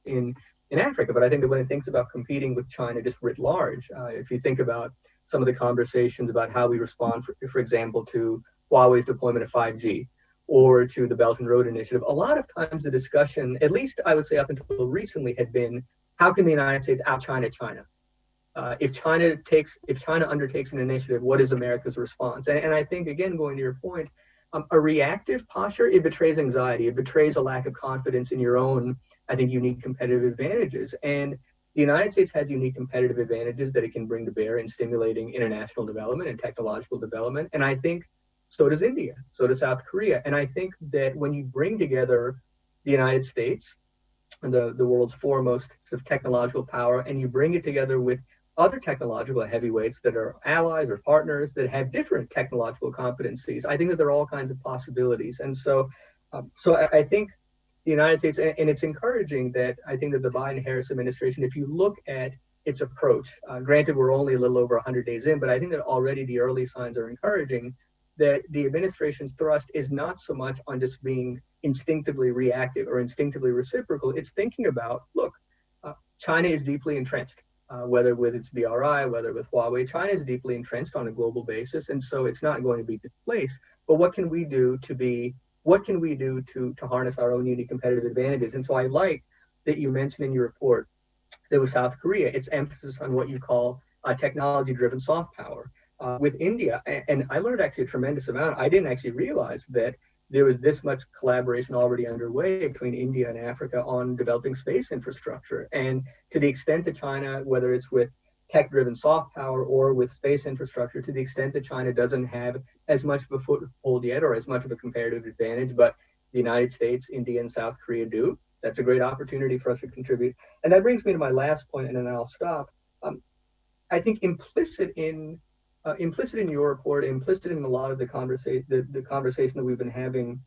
in Africa, but I think that when it thinks about competing with China just writ large, if you think about some of the conversations about how we respond, for example, to Huawei's deployment of 5G or to the Belt and Road Initiative, a lot of times the discussion, at least I would say up until recently, had been, how can the United States out-China China? If China undertakes an initiative, what is America's response? And I think, again, going to your point, a reactive posture, it betrays anxiety. It betrays a lack of confidence in your own, I think, unique competitive advantages. And the United States has unique competitive advantages that it can bring to bear in stimulating international development and technological development. And I think so does India, so does South Korea. And I think that when you bring together the United States, the world's foremost sort of technological power, and you bring it together with other technological heavyweights that are allies or partners that have different technological competencies, I think that there are all kinds of possibilities. And so I think the United States, and it's encouraging that I think that the Biden-Harris administration, if you look at its approach, granted we're only a little over 100 days in, but I think that already the early signs are encouraging that the administration's thrust is not so much on just being instinctively reactive or instinctively reciprocal. It's thinking about, look, China is deeply entrenched. Whether with its BRI, whether with Huawei, China is deeply entrenched on a global basis, and so it's not going to be displaced. But what can we do to harness our own unique competitive advantages? And so I like that you mentioned in your report that with South Korea, its emphasis on what you call technology-driven soft power. With India, and I learned actually a tremendous amount. I didn't actually realize that there was this much collaboration already underway between India and Africa on developing space infrastructure. And to the extent that China, whether it's with tech-driven soft power or with space infrastructure, to the extent that China doesn't have as much of a foothold yet or as much of a comparative advantage, but the United States, India, and South Korea do, that's a great opportunity for us to contribute. And that brings me to my last point, and then I'll stop. I think implicit in your report, implicit in a lot of the conversation that we've been having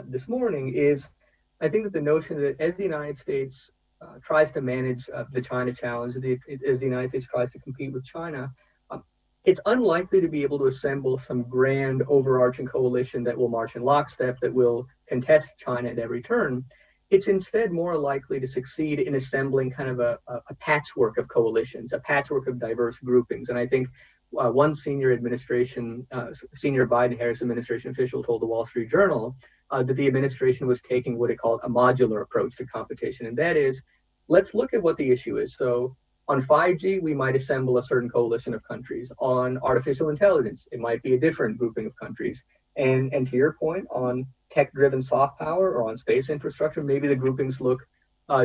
this morning is, I think that the notion that as the United States tries to manage the China challenge, as the United States tries to compete with China, it's unlikely to be able to assemble some grand overarching coalition that will march in lockstep, that will contest China at every turn. It's instead more likely to succeed in assembling kind of a patchwork of coalitions, a patchwork of diverse groupings. And I think one senior Biden-Harris administration official told the Wall Street Journal that the administration was taking what it called a modular approach to competition. And that is, let's look at what the issue is. So on 5G, we might assemble a certain coalition of countries. On artificial intelligence, it might be a different grouping of countries. And to your point, on tech-driven soft power or on space infrastructure, maybe the groupings look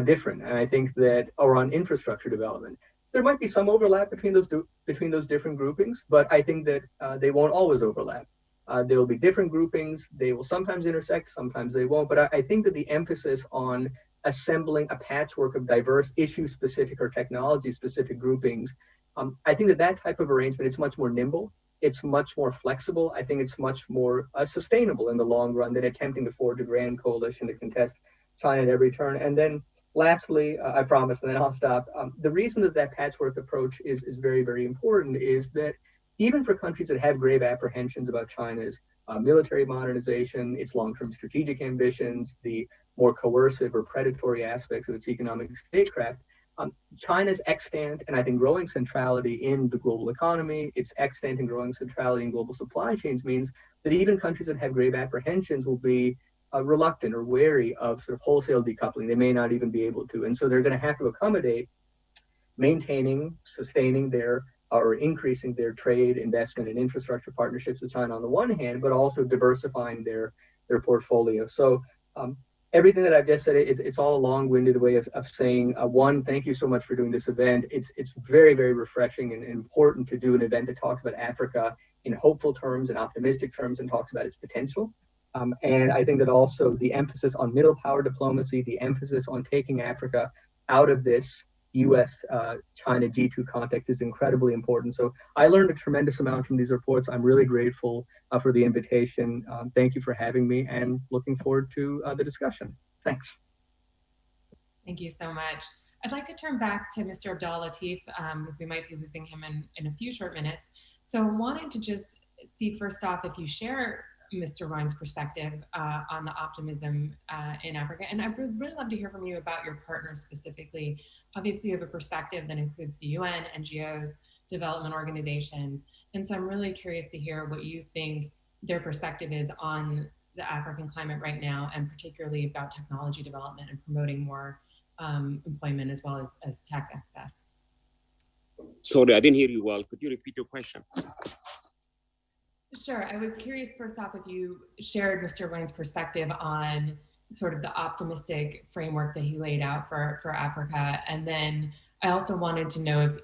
different. And I think that, or on infrastructure development, there might be some overlap between those different groupings, but I think that they won't always overlap. There will be different groupings. They will sometimes intersect, sometimes they won't. But I think that the emphasis on assembling a patchwork of diverse issue-specific or technology-specific groupings, I think that that type of arrangement, it's much more nimble. It's much more flexible. I think it's much more sustainable in the long run than attempting to forge a grand coalition to contest China at every turn. And then lastly, I promise, and then I'll stop. The reason that that patchwork approach is very, very important is that even for countries that have grave apprehensions about China's military modernization, its long-term strategic ambitions, the more coercive or predatory aspects of its economic statecraft, China's extant and I think growing centrality in the global economy, its extant and growing centrality in global supply chains means that even countries that have grave apprehensions will be reluctant or wary of sort of wholesale decoupling. They may not even be able to. And so they're going to have to accommodate maintaining, sustaining their or increasing their trade, investment, and infrastructure partnerships with China on the one hand, but also diversifying their portfolio. So everything that I've just said, it's all a long-winded way of saying, one, thank you so much for doing this event. It's very, very refreshing and important to do an event that talks about Africa in hopeful terms and optimistic terms and talks about its potential. And I think that also the emphasis on middle power diplomacy, the emphasis on taking Africa out of this US-China G2 context is incredibly important. So I learned a tremendous amount from these reports. I'm really grateful for the invitation. Thank you for having me and looking forward to the discussion. Thanks. Thank you so much. I'd like to turn back to Mr. Abdul Latif because we might be losing him in a few short minutes. So I wanted to just see first off if you share Mr. Ryan's perspective on the optimism in Africa. And I would really love to hear from you about your partners specifically. Obviously, you have a perspective that includes the UN, NGOs, development organizations. And so I'm really curious to hear what you think their perspective is on the African climate right now, and particularly about technology development and promoting more employment as well as tech access. Sorry, I didn't hear you well. Could you repeat your question? Sure. I was curious, first off, if you shared Mr. Ryan's perspective on sort of the optimistic framework that he laid out for Africa. And then I also wanted to know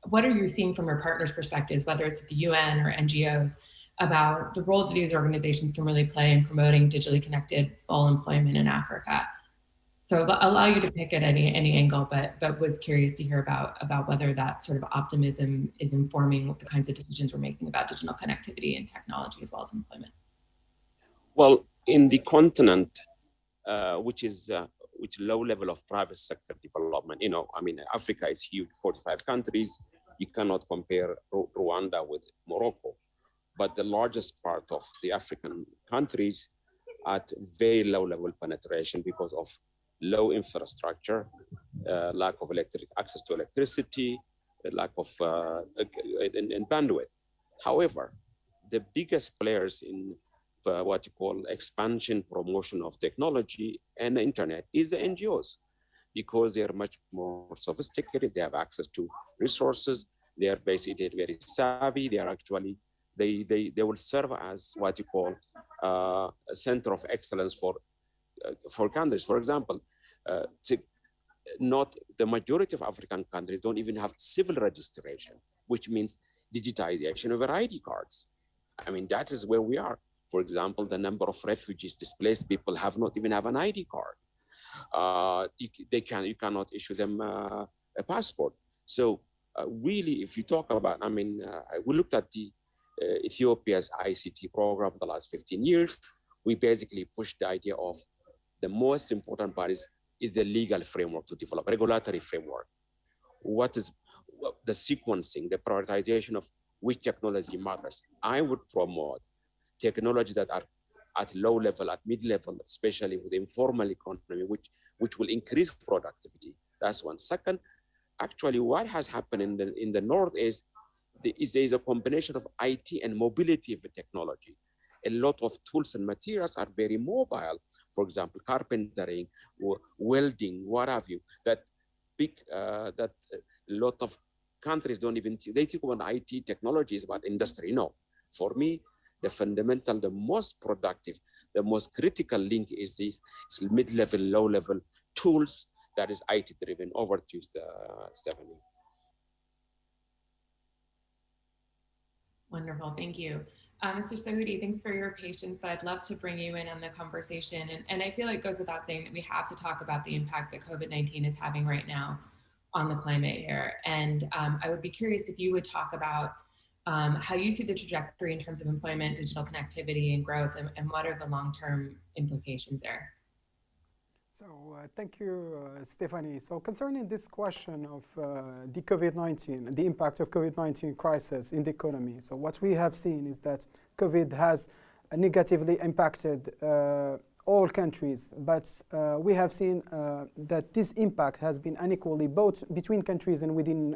what are you seeing from your partners' perspectives, whether it's at the UN or NGOs, about the role that these organizations can really play in promoting digitally connected full employment in Africa. So I'll allow you to pick at any angle, but was curious to hear about whether that sort of optimism is informing the kinds of decisions we're making about digital connectivity and technology as well as employment. Well, in the continent, which low level of private sector development, I mean, Africa is huge, 45 countries. You cannot compare Rwanda with Morocco, but the largest part of the African countries at very low level penetration because of low infrastructure, lack of access to electricity, lack of and bandwidth. However, the biggest players in what you call expansion, promotion of technology and the internet is the NGOs, because they are much more sophisticated. They have access to resources. They are basically very savvy. They are actually, they will serve as what you call a center of excellence for countries. For example, not the majority of African countries don't even have civil registration, which means digitization of their ID cards. I mean, that is where we are. For example, the number of refugees, displaced people not even have an ID card. You cannot issue them a passport. So really, if you talk about, I mean, we looked at the Ethiopia's ICT program the last 15 years. We basically pushed the idea of the most important part is the legal framework to develop, regulatory framework. What is the sequencing, the prioritization of which technology matters? I would promote technology that are at low level, at mid-level, especially with the informal economy, which will increase productivity. That's one. Second, actually what has happened in the North is there is a combination of IT and mobility of the technology. a lot of tools and materials are very mobile. For example, carpentering, welding, what have you. That a lot of countries don't even, they think about IT technologies, but industry, no. For me, the fundamental, the most productive, the most critical link is this mid-level, low-level tools that is IT-driven. Over to you, Stephanie. Wonderful, thank you. Mr. Sahoudi, thanks for your patience, but I'd love to bring you in on the conversation. And I feel like it goes without saying that we have to talk about the impact that COVID-19 is having right now on the climate here. And I would be curious if you would talk about how you see the trajectory in terms of employment, digital connectivity, and growth, and what are the long-term implications there? So thank you, Stephanie. So concerning this question of the COVID-19, the impact of COVID-19 crisis in the economy. So what we have seen is that COVID has negatively impacted all countries, but we have seen that this impact has been unequally both between countries and within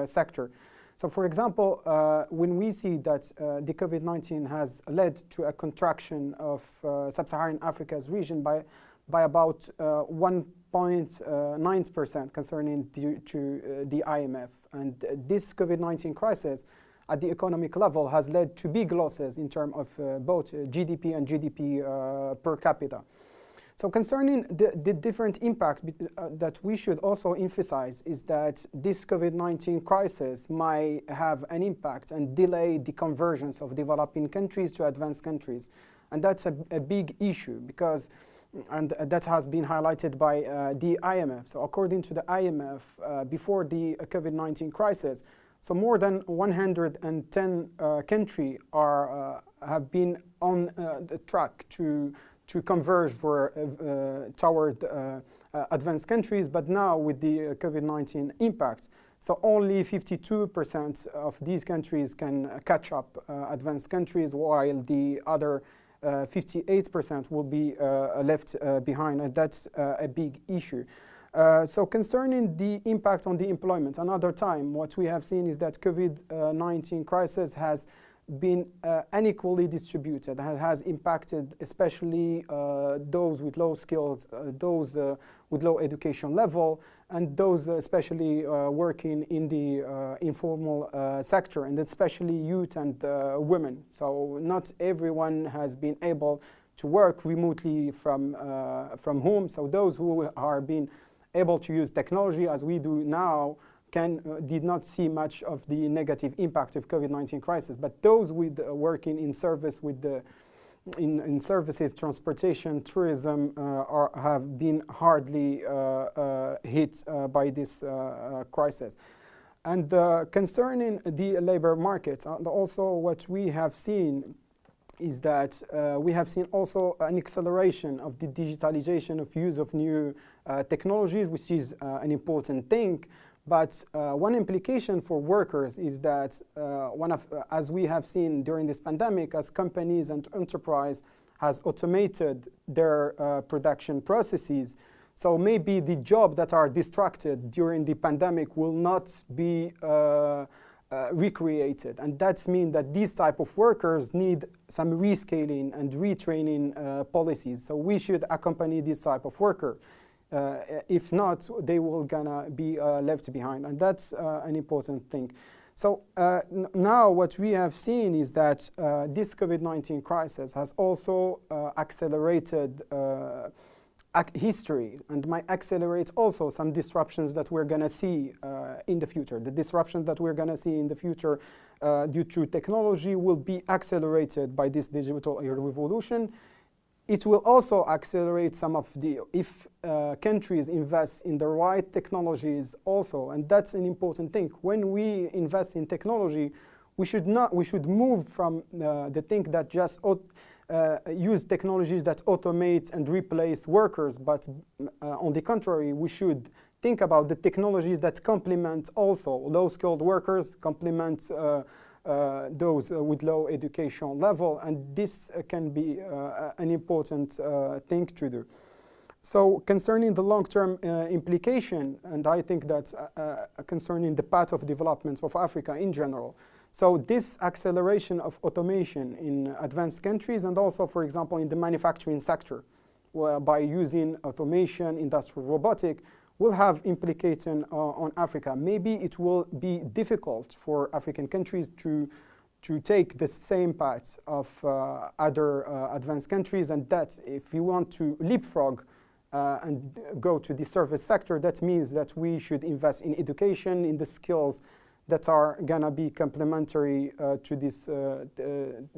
sector. So for example, when we see that the COVID-19 has led to a contraction of sub-Saharan Africa's region by about 1.9% concerning the IMF. And this COVID-19 crisis at the economic level has led to big losses in terms of both GDP and GDP per capita. So concerning the different impacts that we should also emphasize is that this COVID-19 crisis might have an impact and delay the convergence of developing countries to advanced countries. And that's a big issue because and that has been highlighted by the IMF. So according to the IMF, before the COVID-19 crisis, so more than 110 countries have been on the track to converge toward advanced countries, but now with the COVID-19 impact, so only 52% of these countries can catch up advanced countries, while the other 58% will be left behind, and that's a big issue. So concerning the impact on the employment, another time, what we have seen is that COVID-19 crisis has been unequally distributed and has impacted especially those with low skills, those with low education level, and those especially working in the informal sector, and especially youth and women. So not everyone has been able to work remotely from home. So those who are being able to use technology as we do now did not see much of the negative impact of COVID-19 crisis, but those with working in service in services, transportation, tourism have been hardly hit by this crisis. And concerning the labor market, and also what we have seen is that we have seen also an acceleration of the digitalization of use of new technologies, which is an important thing. But one implication for workers is that as we have seen during this pandemic, as companies and enterprise has automated their production processes, so maybe the jobs that are distracted during the pandemic will not be recreated. And that means that these type of workers need some rescaling and retraining policies. So we should accompany this type of worker. If not, they will gonna be left behind, and that's an important thing. So now what we have seen is that this COVID-19 crisis has also accelerated history, and might accelerate also some disruptions that we're gonna see in the future. The disruptions that we're gonna see in the future due to technology will be accelerated by this digital revolution. It will also accelerate some of if countries invest in the right technologies also, and that's an important thing. When we invest in technology, we should move from the thing that just use technologies that automate and replace workers, but on the contrary, we should think about the technologies that complement also low-skilled workers, complement those with low education level, and this can be an important thing to do. So concerning the long-term implication, and I think that concerning the path of development of Africa in general, So this acceleration of automation in advanced countries and also, for example, in the manufacturing sector, where by using automation, industrial robotic, will have implication on Africa. Maybe it will be difficult for African countries to take the same paths of other advanced countries, and that if you want to leapfrog and go to the service sector, that means that we should invest in education, in the skills that are gonna be complementary to this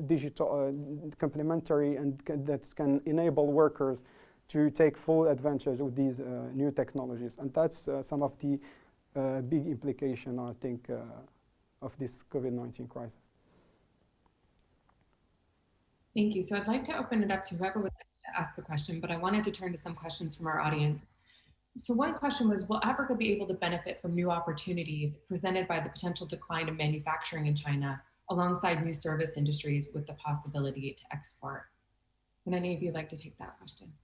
digital, complementary, and that can enable workers to take full advantage of these new technologies. And that's some of the big implication, I think, of this COVID-19 crisis. Thank you. So I'd like to open it up to whoever would like to ask the question, but I wanted to turn to some questions from our audience. So one question was, will Africa be able to benefit from new opportunities presented by the potential decline of manufacturing in China alongside new service industries with the possibility to export? Would any of you like to take that question?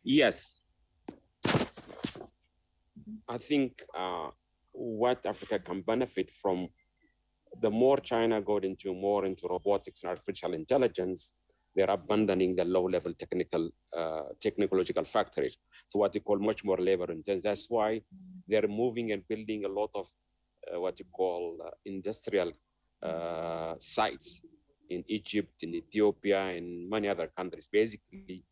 Yes. I think what Africa can benefit from, the more China got more into robotics and artificial intelligence, they're abandoning the low-level technological factories. So what you call much more labor intense. That's why they're moving and building a lot of what you call industrial sites in Egypt, in Ethiopia, in many other countries. Basically,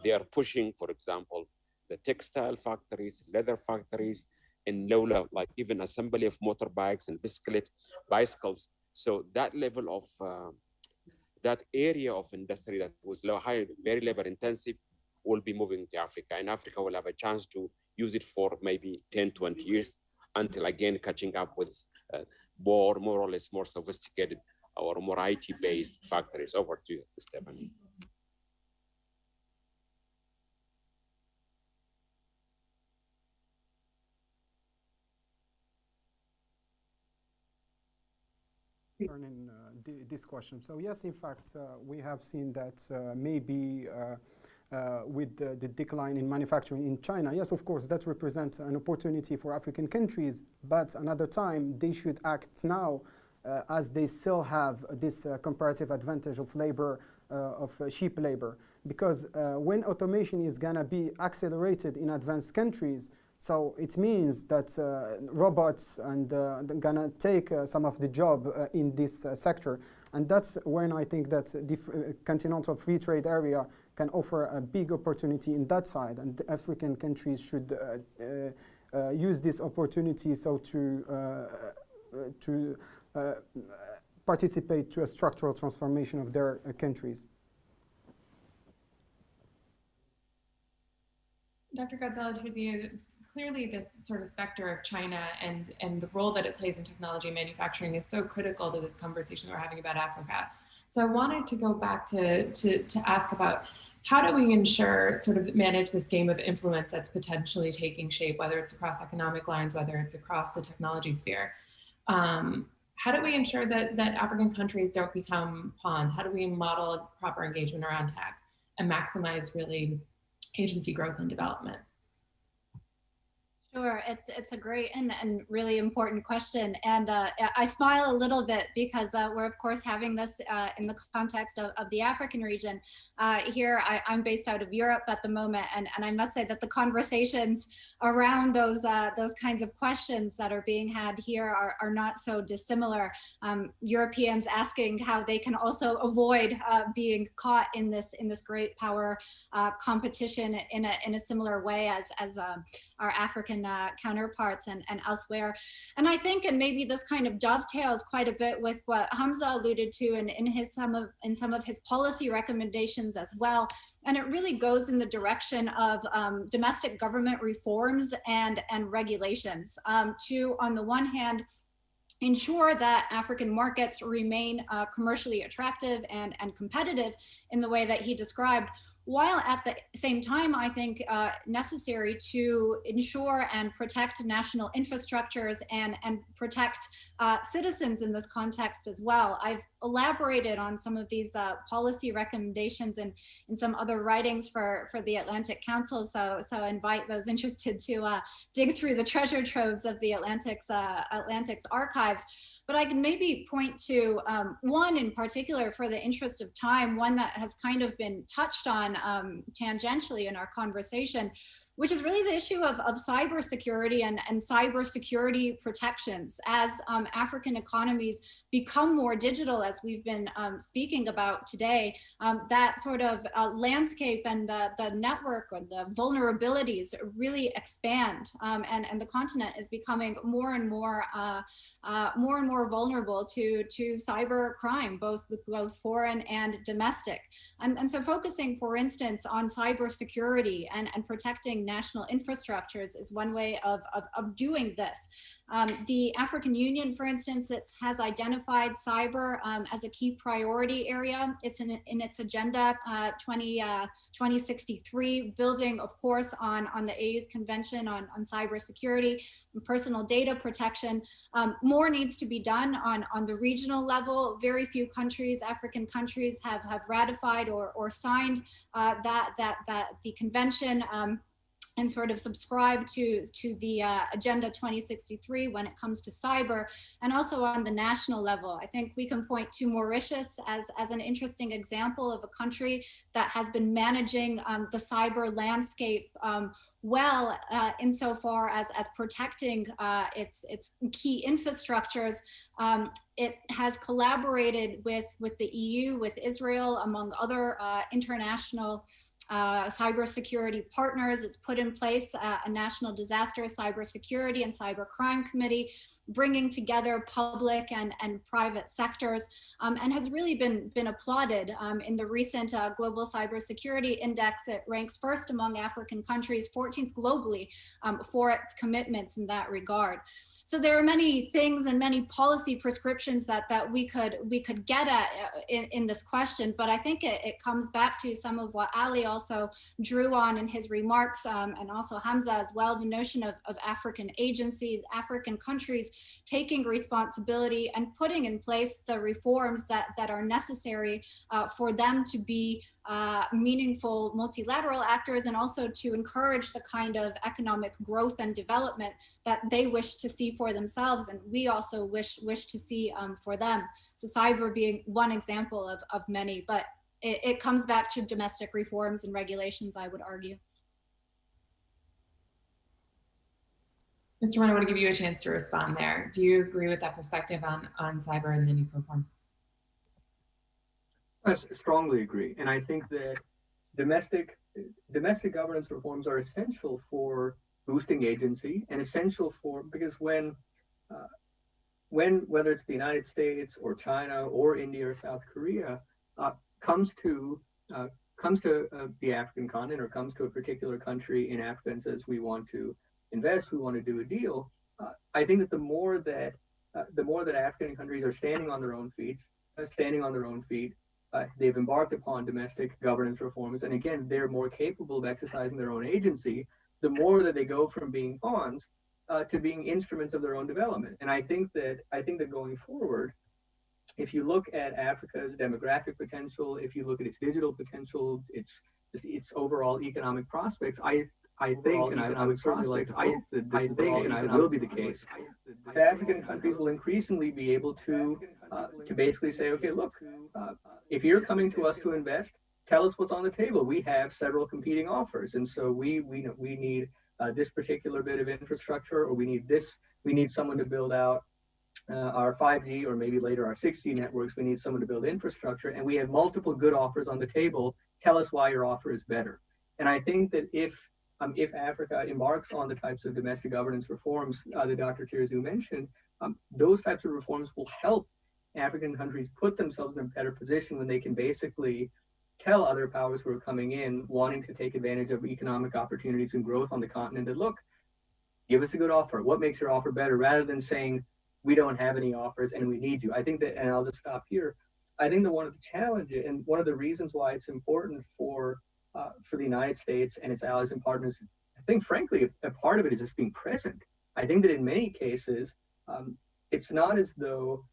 they are pushing, for example, the textile factories, leather factories, in low level, like even assembly of motorbikes and bicycles. So that level of, that area of industry that was very labor intensive will be moving to Africa. And Africa will have a chance to use it for maybe 10, 20 years until again catching up with more or less more sophisticated or more IT-based factories. Over to you, Stephanie. Concerning this question. So yes, in fact, we have seen that maybe with the decline in manufacturing in China, yes, of course, that represents an opportunity for African countries, but another time they should act now as they still have this comparative advantage of labor, of cheap labor. Because when automation is gonna be accelerated in advanced countries, so it means that robots and gonna take some of the job in this sector. And that's when I think that the continental free trade area can offer a big opportunity in that side. And the African countries should use this opportunity so to participate to a structural transformation of their countries. Dr. Gonzalez-Trujillo, it's clearly this sort of specter of China and the role that it plays in technology and manufacturing is so critical to this conversation we're having about Africa. So I wanted to go back to ask about how do we ensure, sort of manage this game of influence that's potentially taking shape, whether it's across economic lines, whether it's across the technology sphere. How do we ensure that African countries don't become pawns? How do we model proper engagement around tech and maximize really agency growth and development? Sure, it's a great and really important question, and I smile a little bit because we're of course having this in the context of the African region. Here, I'm based out of Europe at the moment, and I must say that the conversations around those kinds of questions that are being had here are not so dissimilar. Europeans asking how they can also avoid being caught in this great power competition in a similar way as our African counterparts and elsewhere. And I think, and maybe this kind of dovetails quite a bit with what Hamza alluded to in some of his policy recommendations as well. And it really goes in the direction of domestic government reforms and regulations to, on the one hand, ensure that African markets remain commercially attractive and competitive in the way that he described, while at the same time, I think necessary to ensure and protect national infrastructures and protect citizens in this context as well. elaborated on some of these policy recommendations in some other writings for the Atlantic Council. So I invite those interested to dig through the treasure troves of the Atlantic's archives. But I can maybe point to one in particular for the interest of time, one that has kind of been touched on tangentially in our conversation, which is really the issue of cybersecurity and cybersecurity protections. As African economies become more digital, as we've been speaking about today, that sort of landscape and the network or the vulnerabilities really expand, and the continent is becoming more and more vulnerable to cyber crime, both foreign and domestic. And so focusing, for instance, on cybersecurity and protecting national infrastructures is one way of doing this. The African Union, for instance, has identified cyber as a key priority area. It's in its agenda 2063, building, of course, on the AU's Convention on cybersecurity and personal data protection. More needs to be done on the regional level. Very few countries, African countries, have ratified or signed the convention. And sort of subscribe to the Agenda 2063 when it comes to cyber, and also on the national level. I think we can point to Mauritius as an interesting example of a country that has been managing the cyber landscape well, insofar as protecting its key infrastructures. It has collaborated with the EU, with Israel, among other international cybersecurity partners. It's put in place a national disaster cybersecurity and cybercrime committee, bringing together public and private sectors, and has really been applauded. In the recent Global Cybersecurity Index, it ranks first among African countries, 14th globally, for its commitments in that regard. So there are many things and many policy prescriptions that we could get at in this question, but I think it comes back to some of what Ali also drew on in his remarks, and also Hamza as well, the notion of African agencies, African countries taking responsibility and putting in place the reforms that are necessary for them to be meaningful multilateral actors, and also to encourage the kind of economic growth and development that they wish to see for themselves, and we also wish to see for them. So cyber being one example of many, but it comes back to domestic reforms and regulations, I would argue. Mr. Ryan, I want to give you a chance to respond there. Do you agree with that perspective on cyber and the need for reform? I strongly agree, and I think that domestic governance reforms are essential for boosting agency, and essential because when whether it's the United States or China or India or South Korea comes to the African continent, or comes to a particular country in Africa and says, we want to invest, we want to do a deal, I think that the more that African countries are standing on their own feet, they've embarked upon domestic governance reforms, and again, they're more capable of exercising their own agency, the more that they go from being pawns to being instruments of their own development. And I think that going forward, if you look at Africa's demographic potential, if you look at its digital potential, its overall economic prospects, I think, and I would certainly like to hope that this will be the case, that African countries will increasingly be able to basically say, okay, look, if you're coming to us to invest, tell us what's on the table. We have several competing offers, and so we need this particular bit of infrastructure, or we need someone to build out our 5G, or maybe later our 6G networks. We need someone to build infrastructure, and we have multiple good offers on the table. Tell us why your offer is better. And I think that if Africa embarks on the types of domestic governance reforms that Dr. Tirzu mentioned, those types of reforms will help African countries put themselves in a better position when they can basically tell other powers who are coming in, wanting to take advantage of economic opportunities and growth on the continent, that look, give us a good offer. What makes your offer better? Rather than saying, we don't have any offers and we need you. I think that, and I'll just stop here, I think that one of the challenges and one of the reasons why it's important for the United States and its allies and partners, I think frankly, a part of it is just being present. I think that in many cases, it's not as though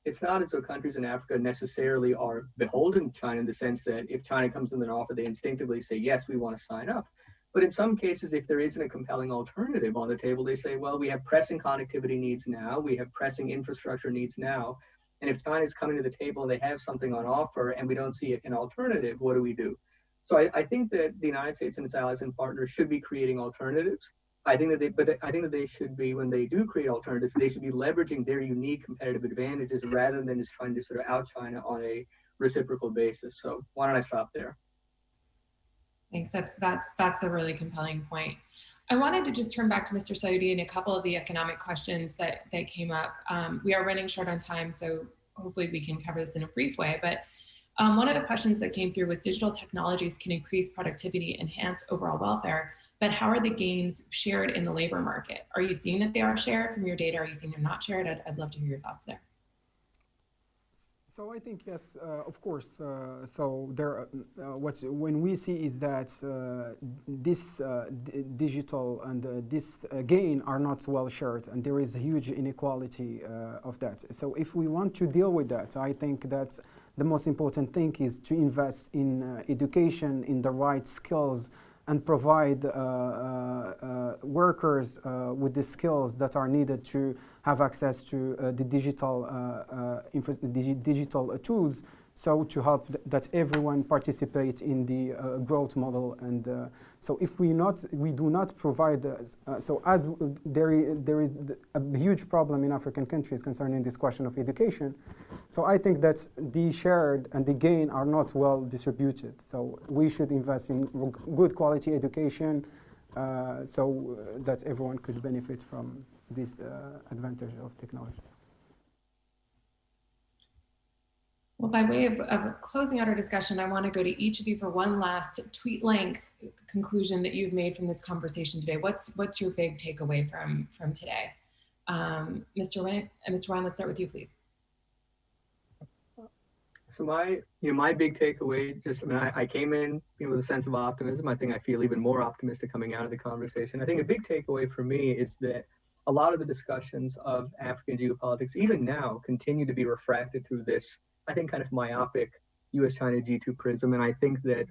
it's not as though countries in Africa necessarily are beholden to China in the sense that if China comes with an offer, they instinctively say, yes, we want to sign up. But in some cases, if there isn't a compelling alternative on the table, they say, well, we have pressing connectivity needs now, we have pressing infrastructure needs now. And if China is coming to the table and they have something on offer and we don't see an alternative, what do we do? So I think that the United States and its allies and partners should be creating alternatives. I think that they should be, when they do create alternatives, they should be leveraging their unique competitive advantages rather than just trying to sort of out China on a reciprocal basis. So why don't I stop there? Thanks. That's a really compelling point. I wanted to just turn back to Mr. Saudi and a couple of the economic questions that came up. We are running short on time, so hopefully we can cover this in a brief way. But one of the questions that came through was digital technologies can increase productivity, enhance overall welfare, but how are the gains shared in the labor market? Are you seeing that they are shared from your data? Are you seeing them not shared? I'd love to hear your thoughts there. So I think yes, of course. So there, when we see is that this digital and this gain are not well shared, and there is a huge inequality of that. So if we want to deal with that, I think that the most important thing is to invest in education, in the right skills, and provide workers with the skills that are needed to have access to the digital tools, so to help that everyone participate in the growth model. And so if we do not provide, so as there is a huge problem in African countries concerning this question of education, so I think that the shared and the gain are not well distributed. So we should invest in good quality education so that everyone could benefit from this advantage of technology. Well, by way of closing out our discussion, I want to go to each of you for one last tweet length conclusion that you've made from this conversation today. What's your big takeaway from today? Mr. Ryan, let's start with you, please. So my big takeaway, I came in with a sense of optimism. I think I feel even more optimistic coming out of the conversation. I think a big takeaway for me is that a lot of the discussions of African geopolitics, even now, continue to be refracted through this, I think, kind of myopic US-China G2 prism. And I think that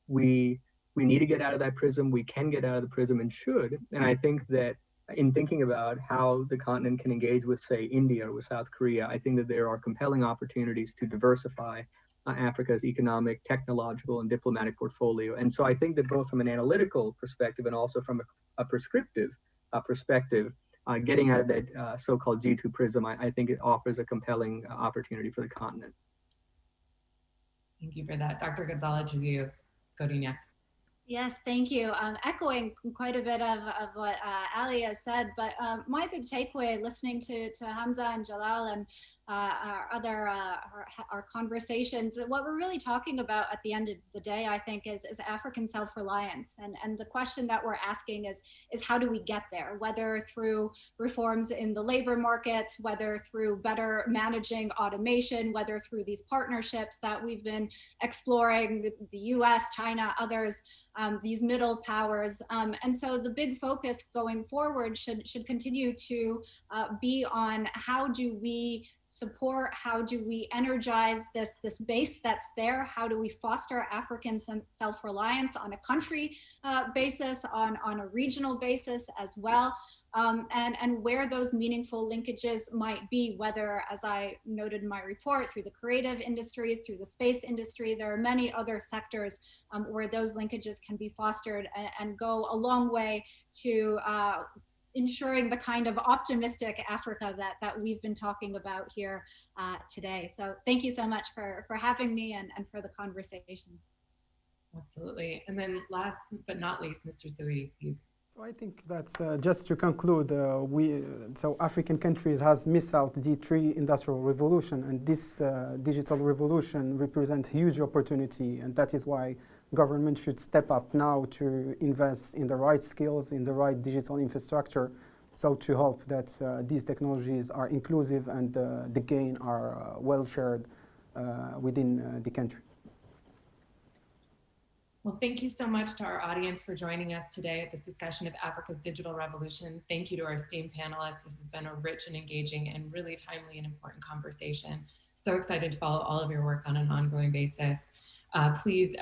we need to get out of that prism. We can get out of the prism and should. And I think that in thinking about how the continent can engage with, say, India or with South Korea, I think that there are compelling opportunities to diversify Africa's economic, technological, and diplomatic portfolio. And so I think that both from an analytical perspective and also from a prescriptive perspective, getting out of that so-called G2 prism, I think it offers a compelling opportunity for the continent. Thank you for that. Dr. Gonzalez, to you. Go to you next. Yes, thank you. Echoing quite a bit of what Ali has said, but my big takeaway listening to Hamza and Jalal and our conversations, what we're really talking about at the end of the day, I think, is African self-reliance. And the question that we're asking is how do we get there, whether through reforms in the labor markets, whether through better managing automation, whether through these partnerships that we've been exploring, the US, China, others, these middle powers. And so the big focus going forward should continue to be on how do we support, how do we energize this base that's there, how do we foster African self-reliance on a country basis, on a regional basis as well, and where those meaningful linkages might be, whether, as I noted in my report, through the creative industries, through the space industry. There are many other sectors where those linkages can be fostered and go a long way to ensuring the kind of optimistic Africa that we've been talking about here today. So thank you so much for having me and for the conversation. Absolutely. And then last but not least, Mr. Saudi, please. So I think that's just to conclude, so African countries has missed out the three industrial revolution, and this digital revolution represents huge opportunity, and that is why government should step up now to invest in the right skills, in the right digital infrastructure, so to help that these technologies are inclusive and the gain are well shared within the country. Well, thank you so much to our audience for joining us today at this discussion of Africa's digital revolution. Thank you to our esteemed panelists. This has been a rich and engaging and really timely and important conversation. So excited to follow all of your work on an ongoing basis. Please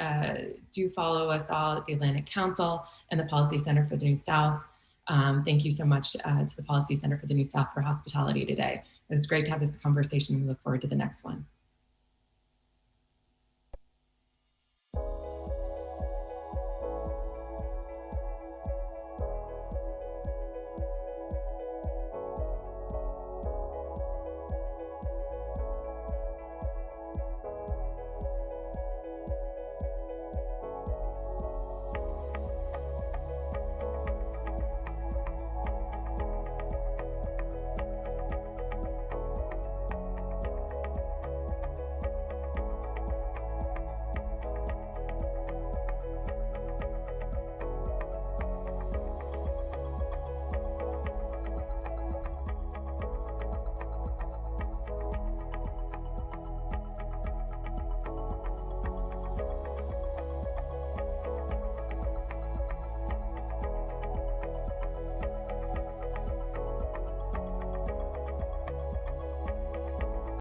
do follow us all at the Atlantic Council and the Policy Center for the New South. Thank you so much to the Policy Center for the New South for hospitality today. It was great to have this conversation and we look forward to the next one.